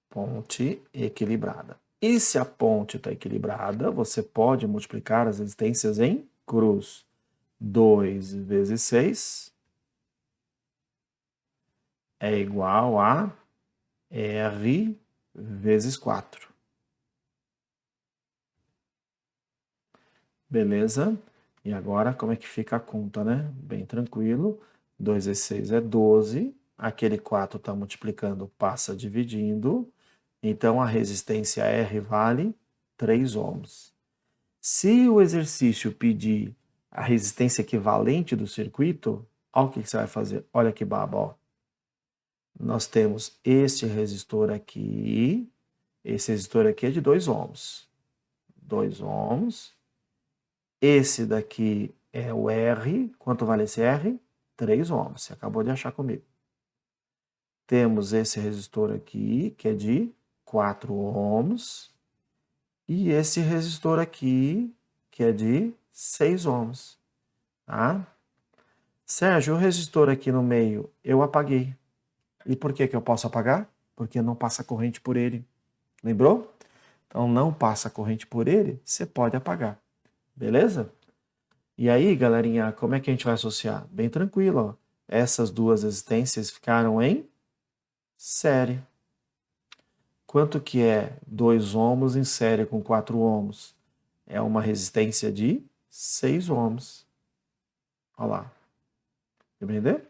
Ponte equilibrada. E se a ponte está equilibrada, você pode multiplicar as resistências em cruz. 2 vezes 6 é igual a R vezes 4. Beleza? E agora, como é que fica a conta, né? Bem tranquilo. 2 vezes 6 é 12. Aquele 4 está multiplicando, passa dividindo. Então, a resistência R vale 3 ohms. Se o exercício pedir a resistência equivalente do circuito, olha o que você vai fazer. Olha que baba, ó. Nós temos este resistor aqui. Esse resistor aqui é de 2 ohms. 2 ohms. Esse daqui é o R. Quanto vale esse R? 3 ohms. Você acabou de achar comigo. Temos esse resistor aqui, que é de 4 ohms. E esse resistor aqui, que é de 6 ohms. Tá? Sérgio, o resistor aqui no meio, eu apaguei. E por que eu posso apagar? Porque não passa corrente por ele. Lembrou? Então, não passa corrente por ele, você pode apagar. Beleza? E aí, galerinha, como é que a gente vai associar? Bem tranquilo, ó. Essas duas resistências ficaram em série. Quanto que é 2 ohms em série com 4 ohms? É uma resistência de 6 ohms. Olha lá. Entendeu?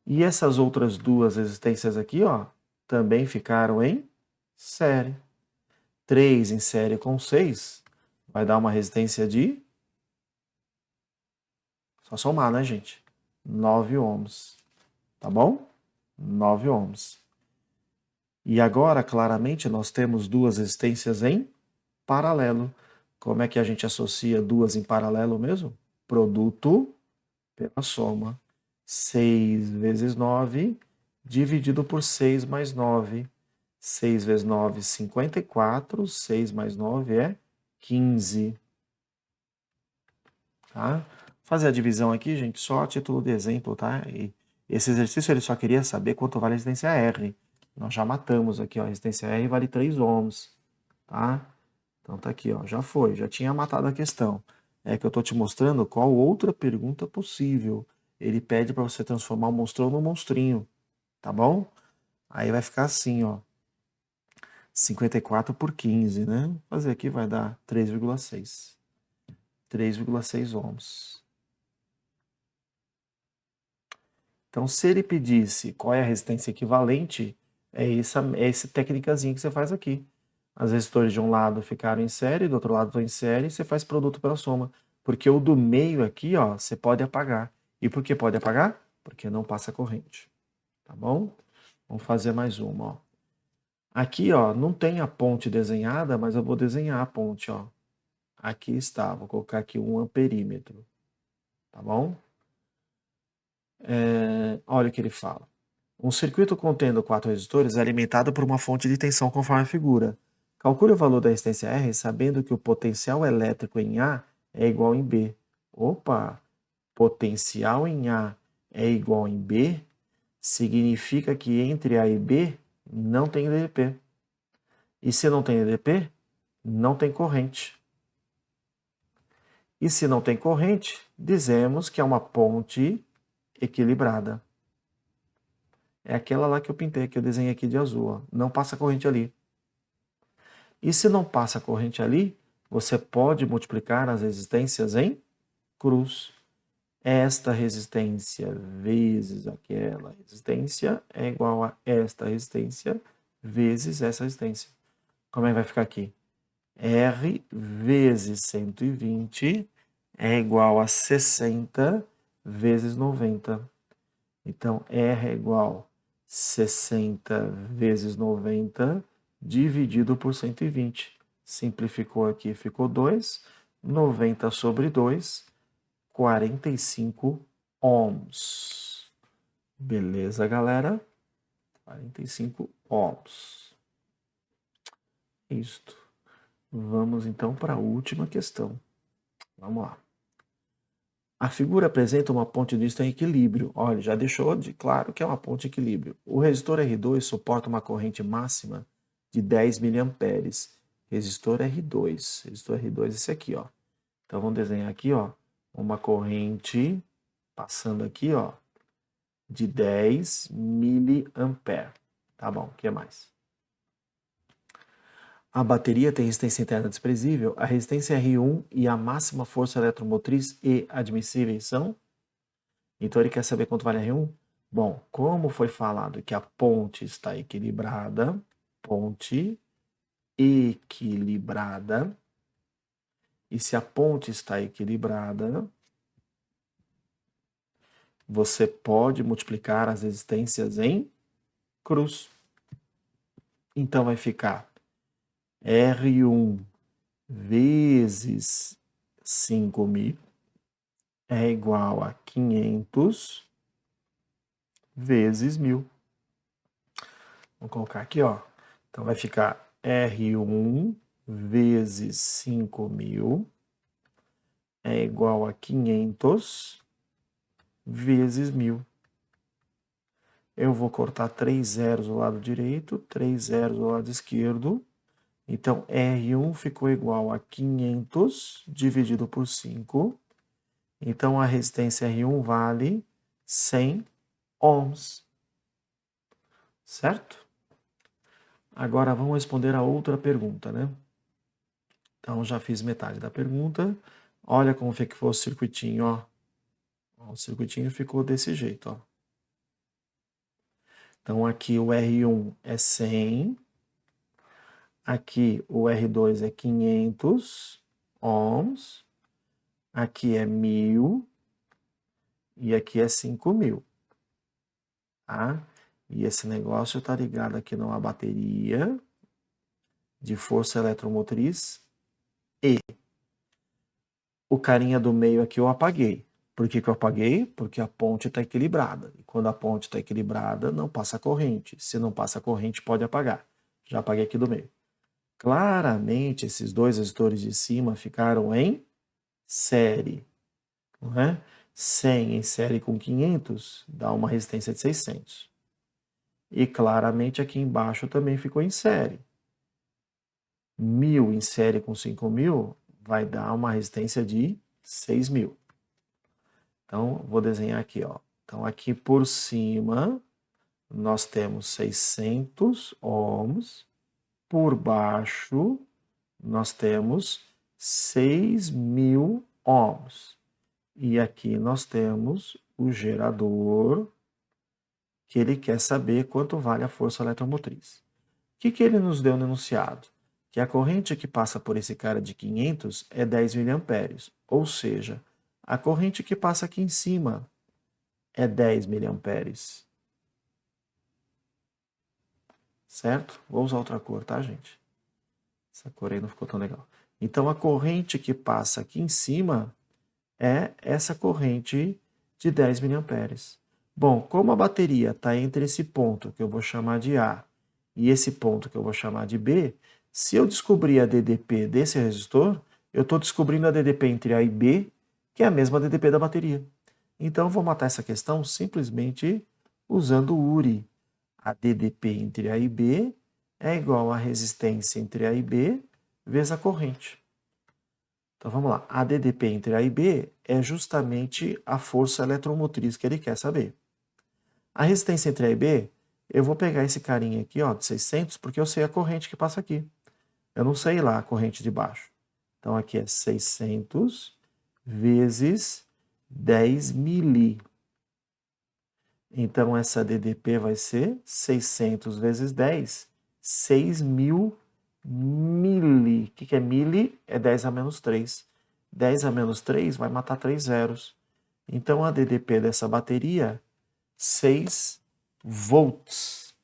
E essas outras duas resistências aqui, ó, também ficaram em série. 3 em série com 6 vai dar uma resistência de... Só somar, né, gente? 9 ohms. Tá bom? 9 ohms. E agora, claramente, nós temos duas resistências em paralelo. Como é que a gente associa duas em paralelo mesmo? Produto pela soma. 6 vezes 9, dividido por 6 mais 9. 6 vezes 9, 54. 6 mais 9 é 15. Tá? Fazer a divisão aqui, gente, só a título de exemplo, tá? E esse exercício ele só queria saber quanto vale a resistência R. Nós já matamos aqui, ó, a resistência R vale 3 ohms, tá? Então tá aqui, ó, já foi, já tinha matado a questão. É que eu tô te mostrando qual outra pergunta possível. Ele pede para você transformar o monstrão no monstrinho, tá bom? Aí vai ficar assim, ó. 54 por 15, né? Vou fazer aqui vai dar 3,6. 3,6 ohms. Então, se ele pedisse qual é a resistência equivalente, é essa técnicazinha que você faz aqui. As resistores de um lado ficaram em série, do outro lado estão em série, e você faz produto pela soma. Porque o do meio aqui, ó, você pode apagar. E por que pode apagar? Porque não passa corrente. Tá bom? Vamos fazer mais uma, ó. Aqui, ó, não tem a ponte desenhada, mas eu vou desenhar a ponte, ó. Aqui está, vou colocar aqui um amperímetro. Tá bom? Olha o que ele fala. Um circuito contendo 4 resistores é alimentado por uma fonte de tensão conforme a figura. Calcule o valor da resistência R sabendo que o potencial elétrico em A é igual em B. Opa! Potencial em A é igual em B significa que entre A e B não tem EDP. E se não tem EDP, não tem corrente. E se não tem corrente, dizemos que é uma ponte equilibrada. É aquela lá que eu pintei, que eu desenhei aqui de azul. Ó. Não passa corrente ali. E se não passa corrente ali, você pode multiplicar as resistências em cruz. Esta resistência vezes aquela resistência é igual a esta resistência vezes essa resistência. Como é que vai ficar aqui? R vezes 120 é igual a 60 vezes 90. Então, R é igual a 60 vezes 90 dividido por 120. Simplificou aqui, ficou 2. 90 sobre 2, 45 ohms. Beleza, galera? 45 ohms. Isto. Vamos então para a última questão. Vamos lá. A figura apresenta uma ponte de em equilíbrio. Olha, já deixou de claro que é uma ponte de equilíbrio. O resistor R2 suporta uma corrente máxima de 10 mA. Resistor R2. Resistor R2 é esse aqui, ó. Então vamos desenhar aqui, ó, uma corrente passando aqui, ó, de 10 mA. Tá bom, o que mais? A bateria tem resistência interna desprezível. A resistência R1 e a máxima força eletromotriz E admissíveis são? Então ele quer saber quanto vale R1? Bom, como foi falado que a ponte está equilibrada, ponte equilibrada, e se a ponte está equilibrada, você pode multiplicar as resistências em cruz. Então vai ficar R1 vezes 5.000 é igual a 500 vezes 1.000. Vamos colocar aqui, ó. Então vai ficar R1 vezes 5.000 é igual a 500 vezes 1.000. Eu vou cortar 3 zeros do lado direito, 3 zeros do lado esquerdo. Então, R1 ficou igual a 500 dividido por 5. Então, a resistência R1 vale 100 ohms. Certo? Agora, vamos responder a outra pergunta, né? Então, já fiz metade da pergunta. Olha como ficou o circuitinho, ó. O circuitinho ficou desse jeito, ó. Então, aqui o R1 é 100. Aqui o R2 é 500 ohms. Aqui é 1.000. E aqui é 5.000. Tá? E esse negócio está ligado aqui numa bateria de força eletromotriz E. O carinha do meio aqui eu apaguei. Por que eu apaguei? Porque a ponte está equilibrada. E quando a ponte está equilibrada, não passa corrente. Se não passa corrente, pode apagar. Já apaguei aqui do meio. Claramente, esses dois resistores de cima ficaram em série. Não é? 100 em série com 500 dá uma resistência de 600. E claramente aqui embaixo também ficou em série. 1.000 em série com 5.000 vai dar uma resistência de 6.000. Então, vou desenhar aqui, ó. Então, aqui por cima, nós temos 600 ohms. Por baixo, nós temos 6.000 ohms. E aqui nós temos o gerador, que ele quer saber quanto vale a força eletromotriz. O que ele nos deu no enunciado? que a corrente que passa por esse cara de 500 é 10 miliamperes. Ou seja, a corrente que passa aqui em cima é 10 miliamperes. Certo? Vou usar outra cor, tá, gente? Essa cor aí não ficou tão legal. Então, a corrente que passa aqui em cima é essa corrente de 10 miliamperes. Bom, como a bateria está entre esse ponto, que eu vou chamar de A, e esse ponto, que eu vou chamar de B, se eu descobrir a DDP desse resistor, eu estou descobrindo a DDP entre A e B, que é a mesma DDP da bateria. Então, eu vou matar essa questão simplesmente usando o URI. A DDP entre A e B é igual à resistência entre A e B vezes a corrente. Então vamos lá. A DDP entre A e B é justamente a força eletromotriz que ele quer saber. A resistência entre A e B, eu vou pegar esse carinha aqui, ó, de 600, porque eu sei a corrente que passa aqui. Eu não sei lá a corrente de baixo. Então aqui é 600 vezes 10 mili. Então, essa DDP vai ser 600 vezes 10, 6.000 mili. O que é mili? É 10 a menos 3. 10 a menos 3 vai matar 3 zeros. Então, a DDP dessa bateria, 6 volts.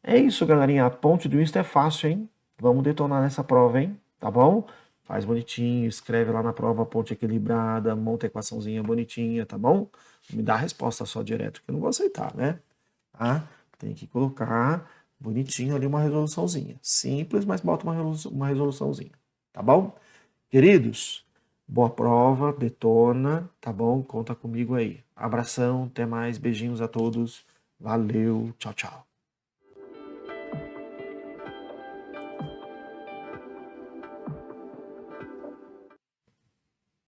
É isso, galerinha. A ponte do Insta é fácil, hein? Vamos detonar nessa prova, hein? Tá bom? Faz bonitinho, escreve lá na prova ponte equilibrada, monta a equaçãozinha bonitinha, tá bom? Me dá a resposta só direto, que eu não vou aceitar, né? Tá? Tem que colocar bonitinho ali uma resoluçãozinha. Simples, mas bota uma resoluçãozinha, tá bom? Queridos, boa prova, detona, tá bom? Conta comigo aí. Abração, até mais, beijinhos a todos. Valeu, tchau, tchau.